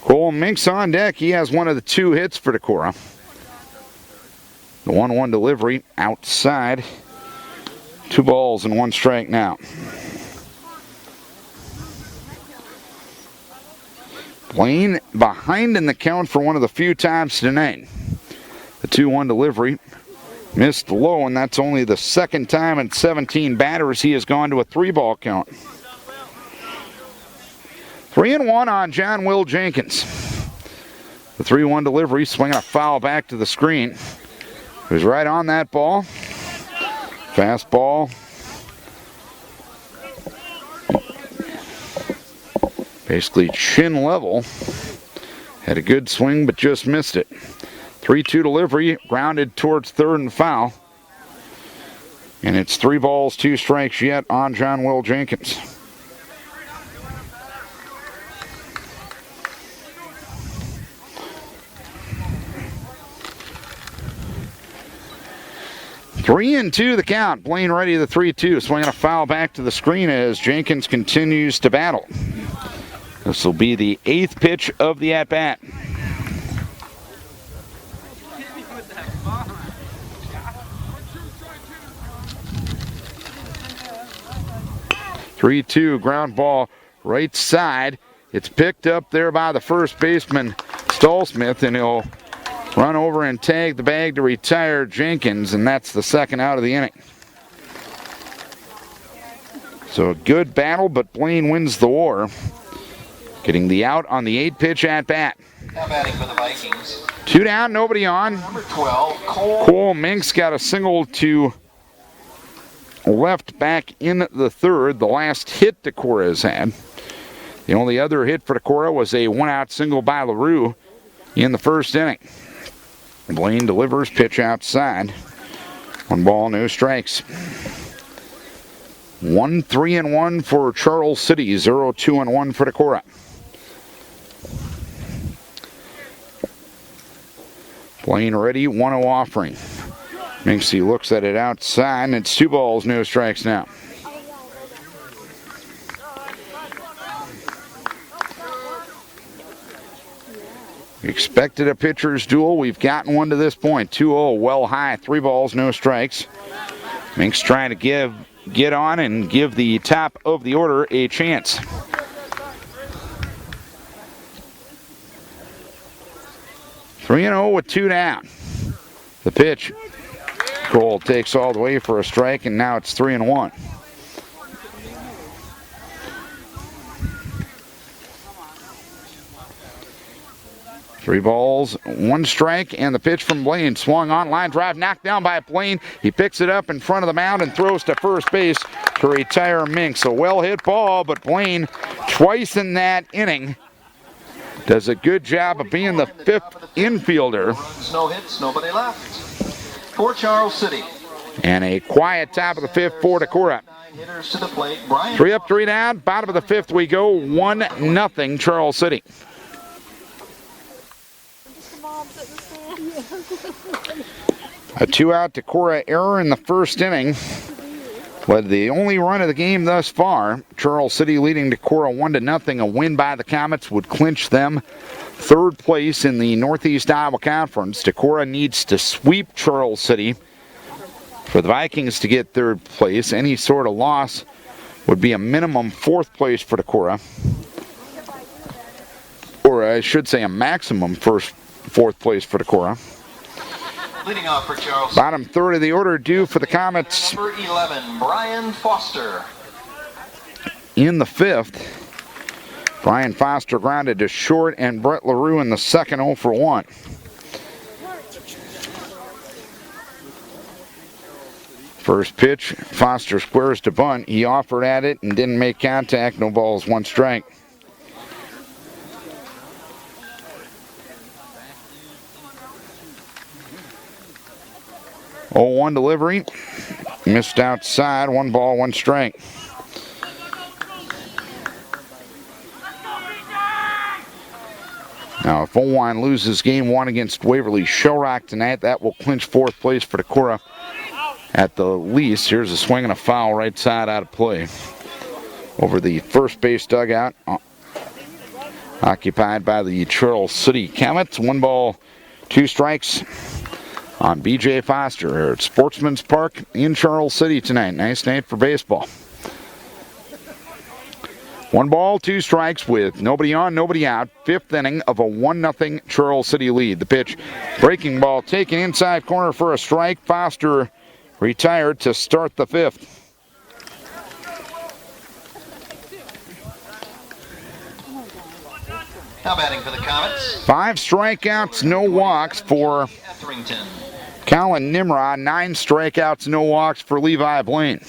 Cole Minks on deck. He has one of the 2 hits for Decorah. The 1-1 delivery outside. 2 balls and 1 strike now. Blaine behind in the count for one of the few times tonight. The 2-1 delivery missed low, and that's only the second time in 17 batters he has gone to a 3-ball count. 3-1 on John Will Jenkins. The 3-1 delivery, swinging a foul back to the screen. It was right on that ball. Fastball. Basically chin level. Had a good swing, but just missed it. 3-2 delivery, grounded towards third and foul. And it's 3 balls, 2 strikes yet on John Will Jenkins. Three and 2 the count. Blaine ready the 3-2. Swinging a foul back to the screen as Jenkins continues to battle. This will be the 8th pitch of the at-bat. (3-2) ground ball right side. It's picked up there by the first baseman Stallsmith, and he'll run over and tag the bag to retire Jenkins, and that's the second out of the inning. So a good battle, but Blaine wins the war, getting the out on the 8-pitch at-bat. Now batting for the Vikings. 2 down, nobody on. Number 12, Cole. Cole Minks got a single to left back in the third, the last hit Decorah has had. The only other hit for Decorah was a 1-out single by LaRue in the first inning. Blaine delivers, pitch outside. 1 ball, no strikes. 1-3-1 for Charles City, 0-2-1 for Decorah. Blaine ready, 1-0 offering. Minksy looks at it outside, and it's 2 balls, no strikes now. Expected a pitcher's duel. We've gotten one to this point. 2-0, well high, 3 balls, no strikes. Minks trying to get on and give the top of the order a chance. Three and 0 with 2 down. The pitch. Cole takes all the way for a strike, and now it's 3-1. Three balls, 1 strike, and the pitch from Blaine. Swung on, line drive, knocked down by Blaine. He picks it up in front of the mound and throws to first base to retire Minks. A well-hit ball, but Blaine, twice in that inning, does a good job of being the 5th infielder. No hits, nobody left. For Charles City. And a quiet top of the 5th for Decorah. 9 hitters to the plate. Brian. 3 up, 3 down. Bottom of the 5th we go. 1-0 Charles City. A 2-out Decorah error in the first inning led the only run of the game thus far. Charles City leading Decorah 1-0. A win by the Comets would clinch them 3rd place in the Northeast Iowa Conference. Decorah needs to sweep Charles City for the Vikings to get 3rd place. Any sort of loss would be a minimum 4th place for Decorah. Or I should say a maximum 4th place for Decorah. Leading off for Charles. Bottom 3rd of the order due for the Comets. Number 11, Brian Foster. In the 5th, Brian Foster grounded to short, and Brett LaRue in the 2nd, 0 for 1. First pitch, Foster squares to bunt. He offered at it and didn't make contact. No balls, 1 strike. Oh, 1 delivery. Missed outside. 1 ball, 1 strike. Now, if Owine loses game 1 against Waverly Shellrock tonight, that will clinch 4th place for Decorah at the least. Here's a swing and a foul right side out of play. Over the first base dugout, occupied by the Charles City Comets. 1 ball, 2 strikes on B.J. Foster here at Sportsman's Park in Charles City tonight. Nice night for baseball. 1 ball, 2 strikes with nobody on, nobody out. 5th inning of a 1-0 Charles City lead. The pitch, breaking ball taken inside corner for a strike. Foster retired to start the 5th. Now batting for the Comets. 5 strikeouts, no walks for Etherington. Colin Nimrod. 9 strikeouts, no walks for Levi Blaine.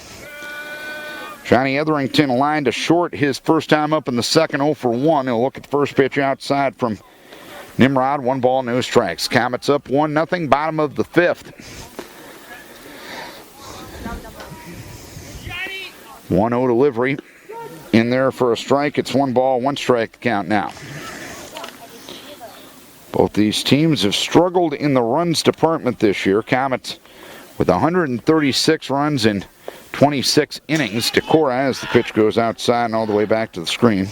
Johnny Etherington lined to short his first time up in the second, 0 for 1. He'll look at the first pitch outside from Nimrod. 1 ball, no strikes. Comets up 1-0, bottom of the 5th. 1-0 delivery in there for a strike. It's 1 ball, 1 strike count now. Both these teams have struggled in the runs department this year. Comets with 136 runs in 26 innings. Decorah, as the pitch goes outside and all the way back to the screen,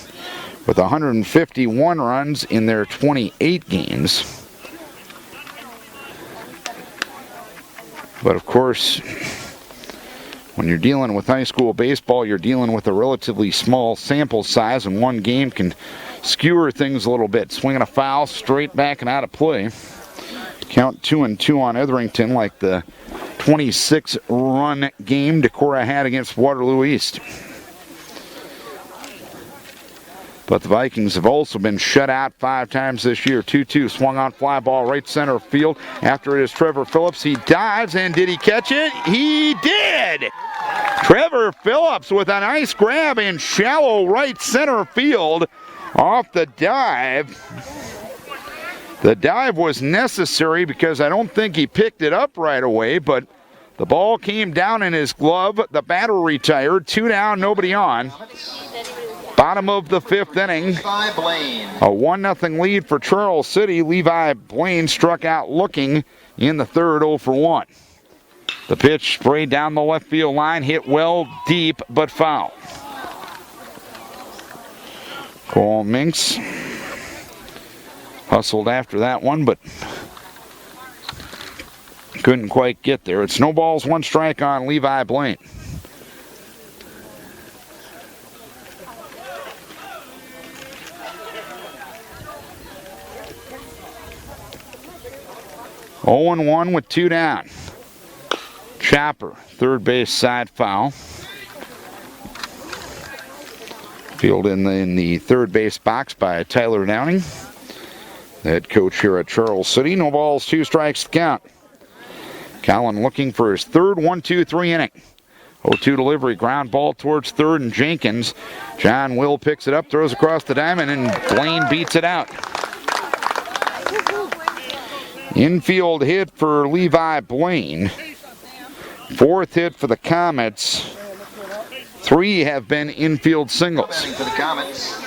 with 151 runs in their 28 games. But of course, when you're dealing with high school baseball, you're dealing with a relatively small sample size, and one game can skewer things a little bit. Swinging a foul straight back and out of play. Count 2-2 on Etherington, like the 26-run game Decorah had against Waterloo East. But the Vikings have also been shut out 5 times this year. 2-2, swung on fly ball right center field. After it is Trevor Phillips. He dives, and did he catch it? He did! Trevor Phillips with a nice grab in shallow right center field off the dive. The dive was necessary because I don't think he picked it up right away, but the ball came down in his glove. The batter retired. 2 down, nobody on. Bottom of the 5th inning. A 1-0 lead for Charles City. Levi Blaine struck out looking in the 3rd, 0 for 1. The pitch sprayed down the left field line, hit well deep, but foul. Cole Minks hustled after that one, but couldn't quite get there. It's no balls, 1 strike on Levi Blaine. Oh and 1 with 2 down. Chopper, third base side foul. Fielded in the third base box by Tyler Downing, the head coach here at Charles City. No balls, 2 strikes to count. Collin looking for his 3rd 1-2-3 inning. 0-2 delivery, ground ball towards 3rd, and Jenkins. John Will picks it up, throws across the diamond, and Blaine beats it out. Infield hit for Levi Blaine. 4th hit for the Comets. 3 have been infield singles. For the Comets,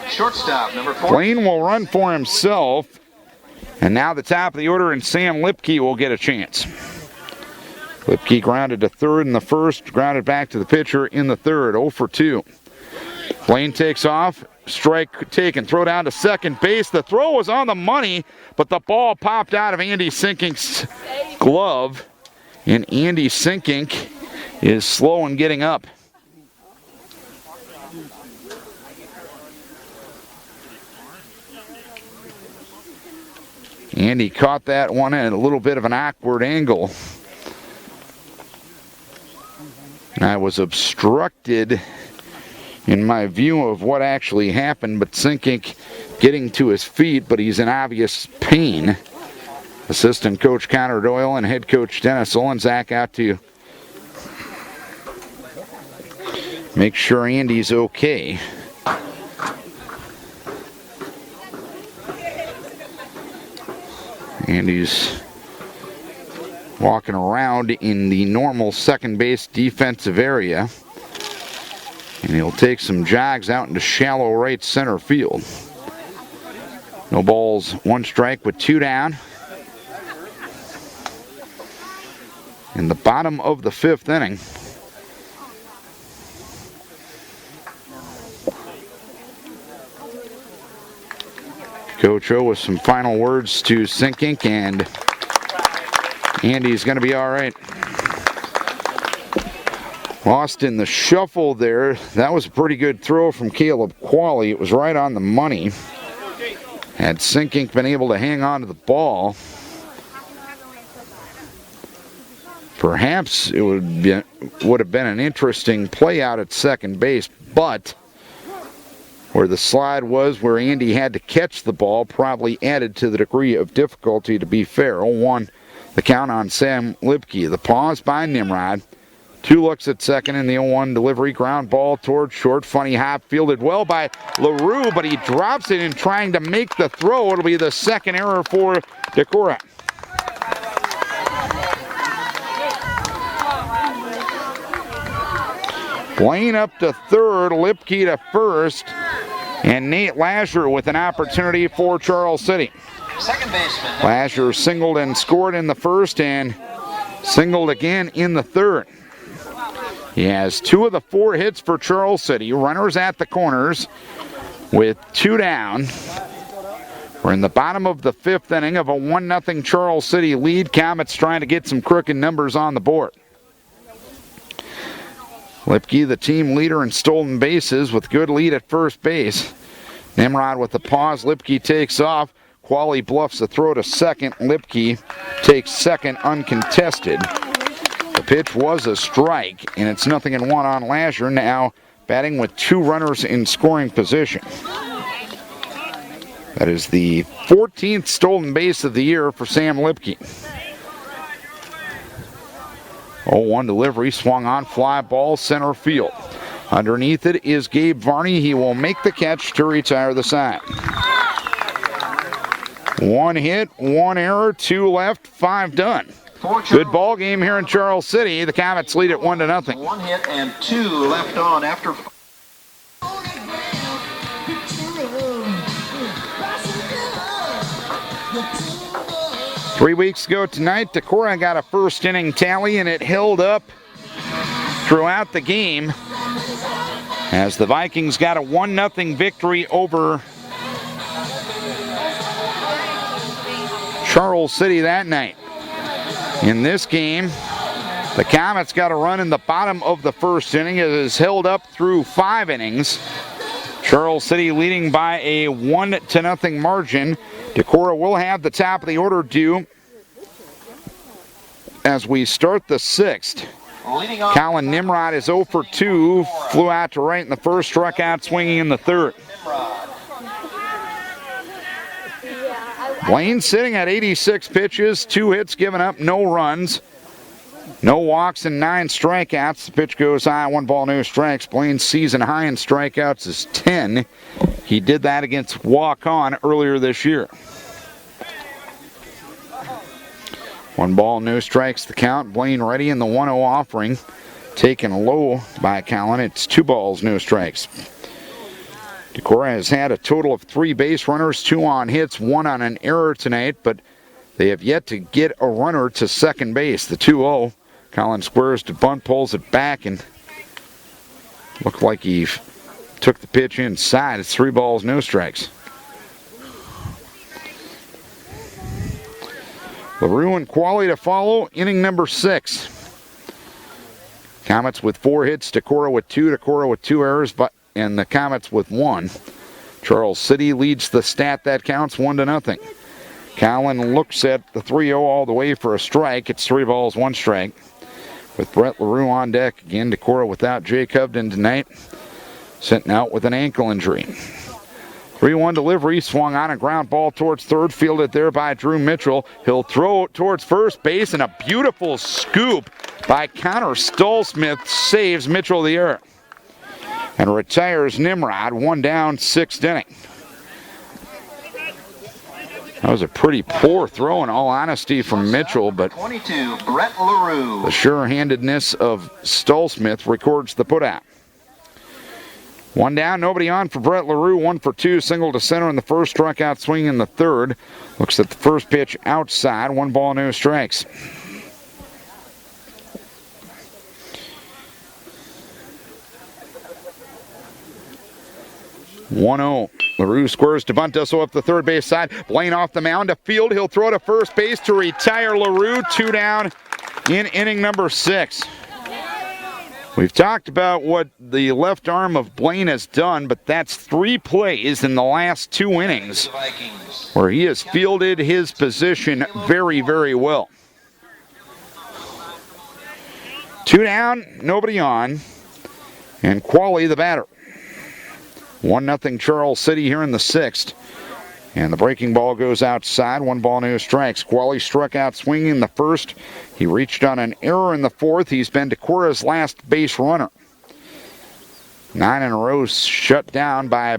shortstop number 4. Blaine will run for himself. And now the top of the order, and Sam Lipke will get a chance. Lipke grounded to 3rd in the 1st, grounded back to the pitcher in the 3rd, 0 for 2. Blaine takes off, strike taken, throw down to second base. The throw was on the money, but the ball popped out of Andy Sinkink's glove. And Andy Sinkink is slow in getting up. Andy caught that one at a little bit of an awkward angle. And I was obstructed in my view of what actually happened, but Sinkink getting to his feet, but he's in obvious pain. Assistant coach Connor Doyle and head coach Dennis Olenzak out to make sure Andy's okay. Andy's walking around in the normal second base defensive area. And he'll take some jogs out into shallow right center field. No balls, 1 strike with 2 down. In the bottom of the 5th inning. Coach O with some final words to Sinkink, and Andy's going to be all right. Lost in the shuffle there. That was a pretty good throw from Caleb Qualley. It was right on the money. Had Sinkink been able to hang on to the ball, perhaps it would have been an interesting play out at second base, but where the slide was, where Andy had to catch the ball, probably added to the degree of difficulty, to be fair. 0-1 the count on Sam Lipke. The pause by Nimrod. 2 looks at second in the 0-1 delivery. Ground ball towards short. Funny hop fielded well by LaRue, but he drops it in trying to make the throw. It'll be the second error for Decorah. Blaine up to third, Lipke to first, and Nate Lasher with an opportunity for Charles City. Second baseman. Lasher singled and scored in the first and singled again in the third. He has 2 of the 4 hits for Charles City. Runners at the corners with 2 down. We're in the bottom of the 5th inning of a 1-0 Charles City lead. Comets trying to get some crooked numbers on the board. Lipke, the team leader in stolen bases, with good lead at first base. Nimrod with the pause. Lipke takes off. Qualley bluffs the throw to second. Lipke takes second uncontested. The pitch was a strike, and it's 0-1 on Lasher, now batting with 2 runners in scoring position. That is the 14th stolen base of the year for Sam Lipke. 0-1 delivery, swung on, fly ball, center field. Underneath it is Gabe Varney. He will make the catch to retire the side. 1 hit, 1 error, 2 left, 5 done. Good ball game here in Charles City. The Comets lead it 1-0. 1 hit and 2 left on after. 3 weeks ago tonight, Decorah got a first inning tally, and it held up throughout the game as the Vikings got a 1-0 victory over Charles City that night. In this game, the Comets got a run in the bottom of the first inning. It is held up through 5 innings. Charles City leading by a 1-0 margin. Decorah will have the top of the order due as we start the 6th. Colin Nimrod is 0 for 2. Flew out to right in the first, struck out swinging in the third. Blaine sitting at 86 pitches, 2 hits given up, no runs, no walks, and 9 strikeouts. The pitch goes high, 1 ball, no strikes. Blaine's season high in strikeouts is 10. He did that against Walk-On earlier this year. 1 ball, no strikes the count. Blaine ready in the 1-0 offering. Taken low by Colin. It's 2 balls, no strikes. Decorah has had a total of 3 base runners, 2 on hits, 1 on an error tonight, but they have yet to get a runner to second base. The 2-0. Colin squares to bunt, pulls it back, and looked like he took the pitch inside. It's 3 balls, no strikes. LaRue and Qualley to follow, inning number 6. Comets with 4 hits, Decorah with 2, Decorah with 2 errors, and the Comets with 1. Charles City leads the stat that counts 1-0. Colin looks at the 3-0 all the way for a strike. It's 3 balls, 1 strike. With Brett LaRue on deck again, Decorah without Jay Cubden tonight, sent out with an ankle injury. 3-1 delivery, swung on a ground ball towards third, fielded there by Drew Mitchell. He'll throw it towards first base, and a beautiful scoop by Connor Stolsmith saves Mitchell the error and retires Nimrod. 1 down, 6th inning. That was a pretty poor throw, in all honesty, from Mitchell, but 22, Brett LaRue. the sure-handedness of Stolsmith records the putout. 1 down, nobody on for Brett LaRue. 1 for 2, single to center in the first, struck out swinging in the third. Looks at the first pitch outside. 1 ball, no strikes. (1-0). LaRue squares to bunt, does so up the third base side. Blaine off the mound to field. He'll throw to first base to retire LaRue. 2 down in inning number 6. We've talked about what the left arm of Blaine has done, but that's 3 plays in the last 2 innings where he has fielded his position very, very well. 2 down, nobody on, and Qualley the batter. 1-0 Charles City here in the 6th. And the breaking ball goes outside. 1 ball, no strikes. Qualley struck out swinging in the 1st. He reached on an error in the 4th. He's been Decorah's last base runner. 9 in a row shut down by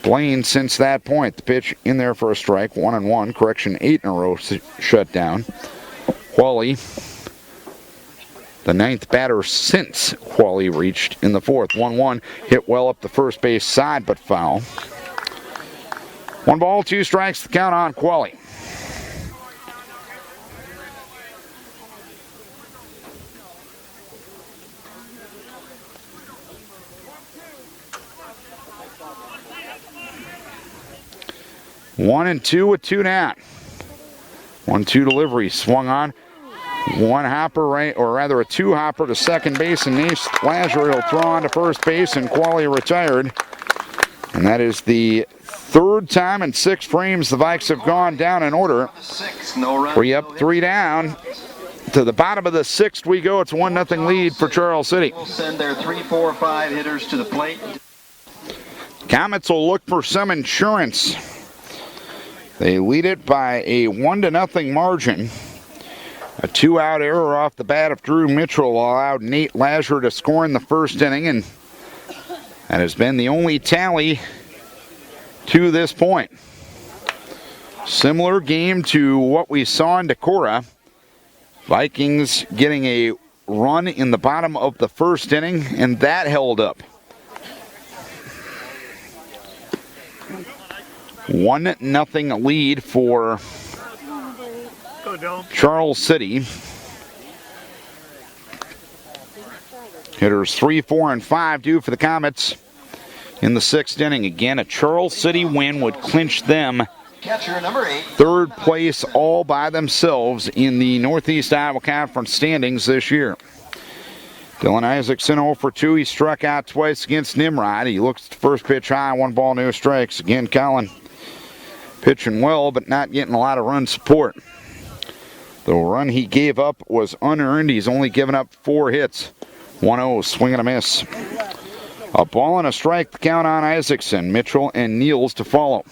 Blaine since that point. The pitch in there for a strike. 1-1. Correction, 8 in a row shut down. Qualley, the 9th batter since Qualley reached in the 4th. 1-1. Hit well up the first base side, but foul. 1 ball, 2 strikes, the count on Qualley. One and 2 with 2 down. 1-2 delivery, swung on. 1 hopper, right, or rather a 2 hopper to second base, and Nace Lazar will throw on to first base, and Qualley retired. And that is the 3rd time in 6 frames the Vikes have gone down in order. 3 up, 3 down. To the bottom of the 6th we go. It's 1-0 lead for Charles City. We'll send their 3, 4, 5 hitters to the plate. Comets will look for some insurance. They lead it by a 1-0 margin. A 2-out error off the bat of Drew Mitchell allowed Nate Lazar to score in the 1st inning, and that has been the only tally to this point. Similar game to what we saw in Decorah. Vikings getting a run in the bottom of the 1st inning, and that held up. 1-0 lead for Charles City. Hitters 3, 4, and 5 due for the Comets in the 6th inning. Again, a Charles City win would clinch them Catcher number 8. 3rd place all by themselves in the Northeast Iowa Conference standings this year. Dylan Isaacson 0 for 2. He struck out twice against Nimrod. He looks at the first pitch high, 1 ball, no strikes. Again, Colin pitching well, but not getting a lot of run support. The run he gave up was unearned. He's only given up 4 hits. 1-0, swing and a miss. A ball and a strike, the count on Isaacson. Mitchell and Niels to follow.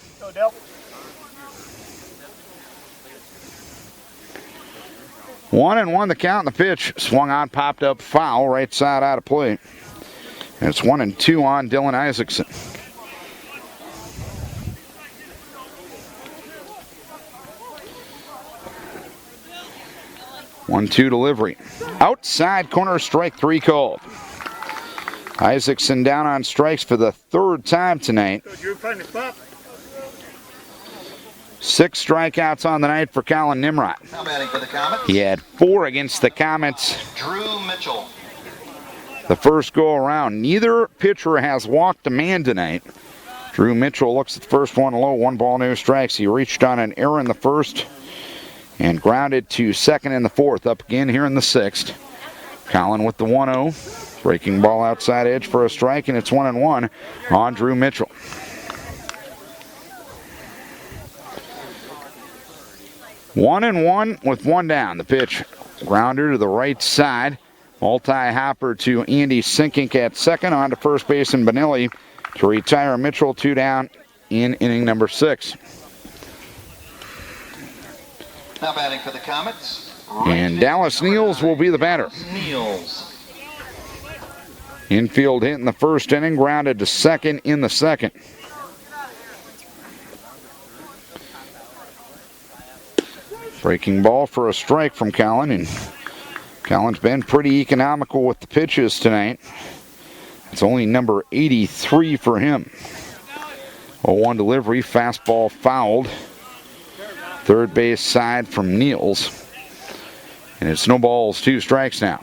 1-1 the count, and the pitch swung on, popped up foul, right side out of play. And it's 1-2 on Dylan Isaacson. One-two delivery. Outside corner, strike 3 called. Isaacson down on strikes for the 3rd time tonight. 6 strikeouts on the night for Colin Nimrod. Now batting for the Comets. He had 4 against the Comets Drew Mitchell. the first go around. Neither pitcher has walked a man tonight. Drew Mitchell looks at the first one low, 1 ball, no strikes. He reached on an error in the 1st and grounded to 2nd in the 4th. Up again here in the 6th. Colin with the 1-0. Breaking ball outside edge for a strike, and it's 1-1 on Drew Mitchell. One and 1 with 1 down. The pitch grounder to the right side. Multi-hopper to Andy Sinkink at 2nd. On to first base and Benelli to retire Mitchell. 2 down in inning number 6. Now batting for the Comets. And Dallas Niels will be the batter. Niels. Infield hit in the 1st inning, grounded to 2nd in the 2nd. Breaking ball for a strike from Colin, and Colin's been pretty economical with the pitches tonight. It's only number 83 for him. 0-1 delivery, fastball fouled. 3rd base side from Niels. And it's no balls, 2 strikes now.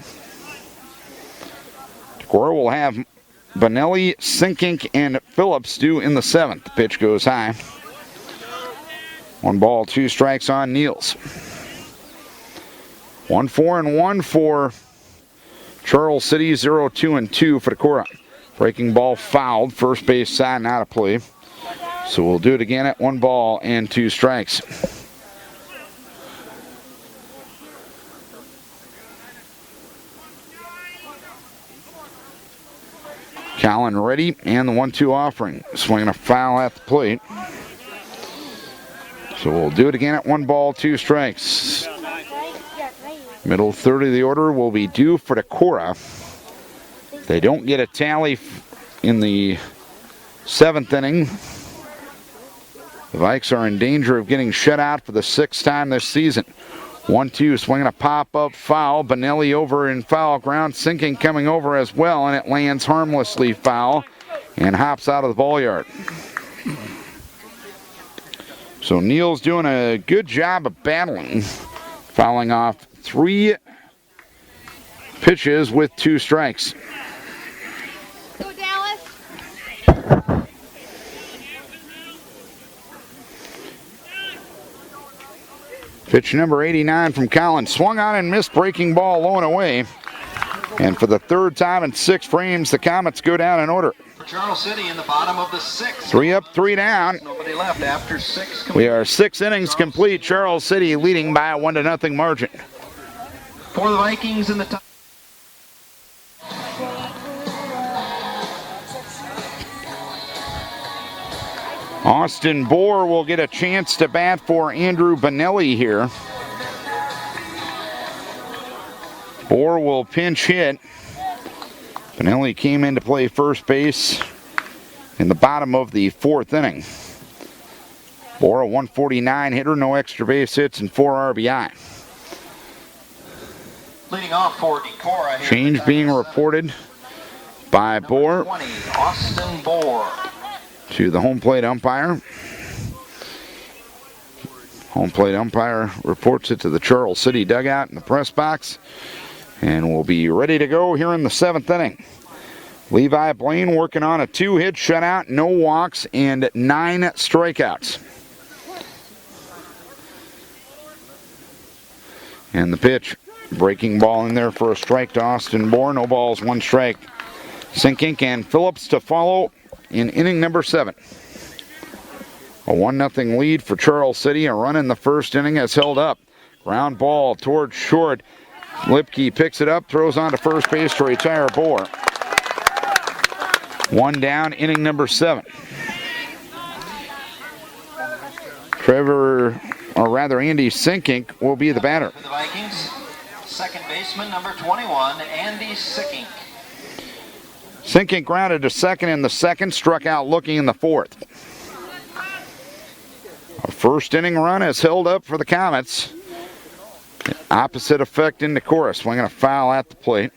Decorah will have Benelli, Sinkink, and Phillips due in the 7th. The pitch goes high. 1 ball, 2 strikes on Niels. 1-4-1 for Charles City 0-2-2 for Decorah. Breaking ball fouled. First base side and out of play. So we'll do it again at 1 ball and 2 strikes. Callan ready, and the 1-2 offering. Swinging a foul at the plate. So we'll do it again at 1 ball, 2 strikes. Middle third of the order will be due for Decorah. If they don't get a tally in the 7th inning, the Vikes are in danger of getting shut out for the 6th time this season. 1-2, swinging a pop-up foul. Benelli over in foul ground. Sinking coming over as well, and it lands harmlessly foul and hops out of the ball yard. So Neal's doing a good job of battling, fouling off 3 pitches with 2 strikes. Go Dallas. Pitch number 89 from Collins. Swung on and missed, breaking ball low and away. And for the 3rd time in 6 frames, the Comets go down in order. For Charles City in the bottom of the 6th. 3 up, 3 down. Nobody left after 6. We are 6 innings complete. Charles City leading by a 1-0 margin. For the Vikings in the top. Austin Bohr will get a chance to bat for Andrew Benelli here. Bohr will pinch hit. Benelli came in to play first base in the bottom of the 4th inning. Bohr, a 149 hitter, no extra base hits, and 4 RBI. Leading off for Decorah. Change being reported by Bohr 20, Austin Bohr. to the home plate umpire. Home plate umpire reports it to the Charles City dugout in the press box. And we'll be ready to go here in the 7th inning. Levi Blaine working on a 2-hit shutout, no walks, and 9 strikeouts. And the pitch, breaking ball in there for a strike to Austin Bohr. No balls, 1 strike. Sinkink and Phillips to follow in inning number 7. A 1-0 lead for Charles City. A run in the 1st inning has held up. Ground ball towards short. Lipke picks it up, throws on to first base to retire Bohr. 1 down, inning number 7. Andy Sinkink will be the batter. For the Vikings, second baseman number 21, Andy Sinkink. Sinkink grounded to second in the 2nd, struck out looking in the 4th. A 1st inning run has held up for the Comets. Opposite effect in Decorah, swinging a foul at the plate.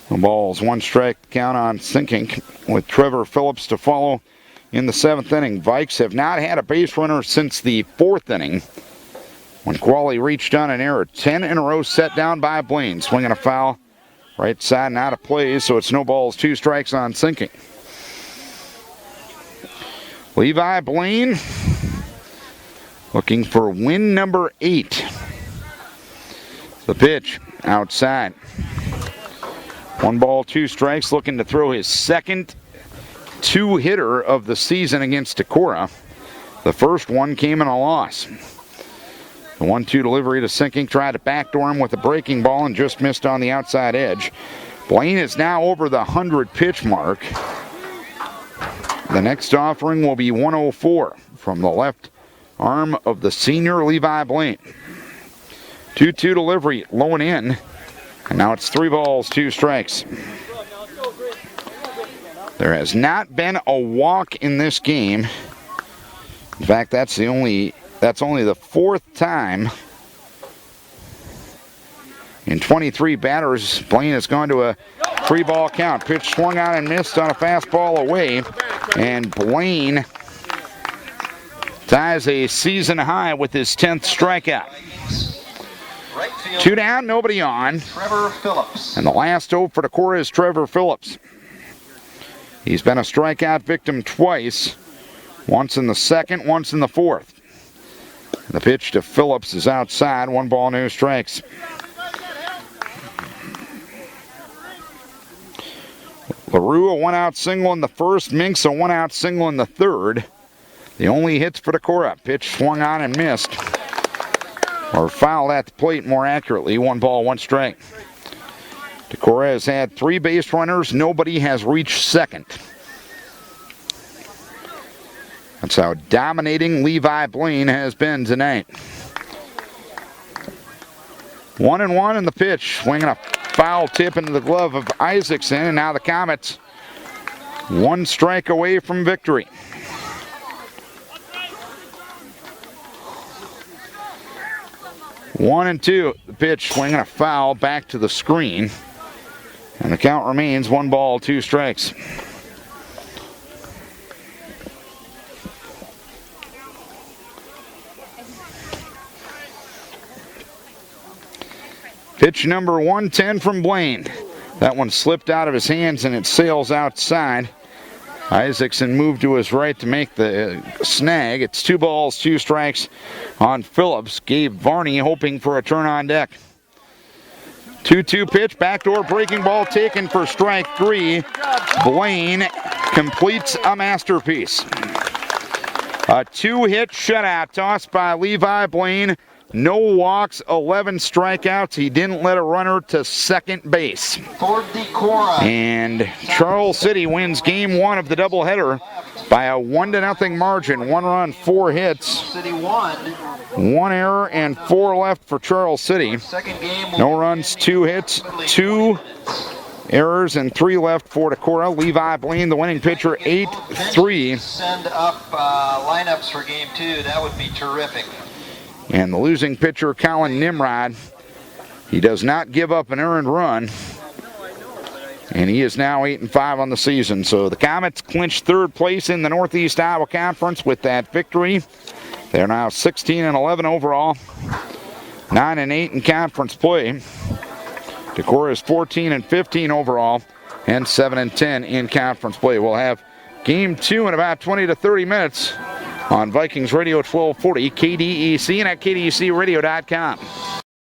The ball's 1 strike count on Sinkink with Trevor Phillips to follow in the 7th inning. Vikes have not had a base runner since the 4th inning when Qualley reached on an error. 10 in a row set down by Blaine, swinging a foul right side and out of play, so it's no balls, 2 strikes on Sinkink. Levi Blaine looking for win number 8. The pitch outside. 1 ball, 2 strikes, looking to throw his 2nd 2-hitter of the season against Decorah. The first one came in a loss. The 1-2 delivery to Sinkink, tried to backdoor him with a breaking ball and just missed on the outside edge. Blaine is now over the 100 pitch mark. The next offering will be 104 from the left arm of the senior Levi Blaine. 2-2 delivery, low and in. And now it's 3 balls, 2 strikes. There has not been a walk in this game. In fact, that's only the 4th time in 23 batters Blaine has gone to a 3-ball count. Pitch swung on and missed on a fastball away, and Blaine ties a season high with his 10th strikeout. 2 down, nobody on. Trevor Phillips. And the last hope for Decorah is Trevor Phillips. He's been a strikeout victim twice, once in the 2nd, once in the 4th. The pitch to Phillips is outside, 1 ball, no strikes. LaRue a one-out single in the first. Minks a one-out single in the third. The only hits for Decorah. Pitch swung on and missed. Or fouled at the plate, more accurately. 1 ball, 1 strike. Decorah has had 3 base runners. Nobody has reached second. That's how dominating Levi Blaine has been tonight. 1-1 in the pitch. Swinging a foul tip into the glove of Isaacson. And now the Comets 1 strike away from victory. One and two. The pitch swinging a foul back to the screen. And the count remains 1 ball, 2 strikes. Pitch number 110 from Blaine. That one slipped out of his hands and it sails outside. Isaacson moved to his right to make the snag. It's 2 balls, 2 strikes on Phillips. Gabe Varney hoping for a turn on deck. 2-2 pitch, backdoor breaking ball taken for strike 3. Blaine completes a masterpiece. A 2-hit shutout tossed by Levi Blaine. No walks, 11 strikeouts. He didn't let a runner to second base. For Decorah. And Charles City wins game 1 of the doubleheader by a 1-0 margin. 1 run, 4 hits. City 1. 1 error and 4 left for Charles City. Second game. No runs, 2 hits, 2 errors, and 3 left for Decorah. Levi Blaine, the winning pitcher, 8-3. Send up lineups for game 2. That would be terrific. And the losing pitcher, Colin Nimrod, he does not give up an earned run. And he is now 8-5 on the season. So the Comets clinch 3rd place in the Northeast Iowa Conference with that victory. They're now 16-11 overall, 9-8 in conference play. Decorah is 14-15 overall, and 7-10 in conference play. We'll have game 2 in about 20 to 30 minutes on Vikings Radio 1240, KDEC, and at KDECradio.com.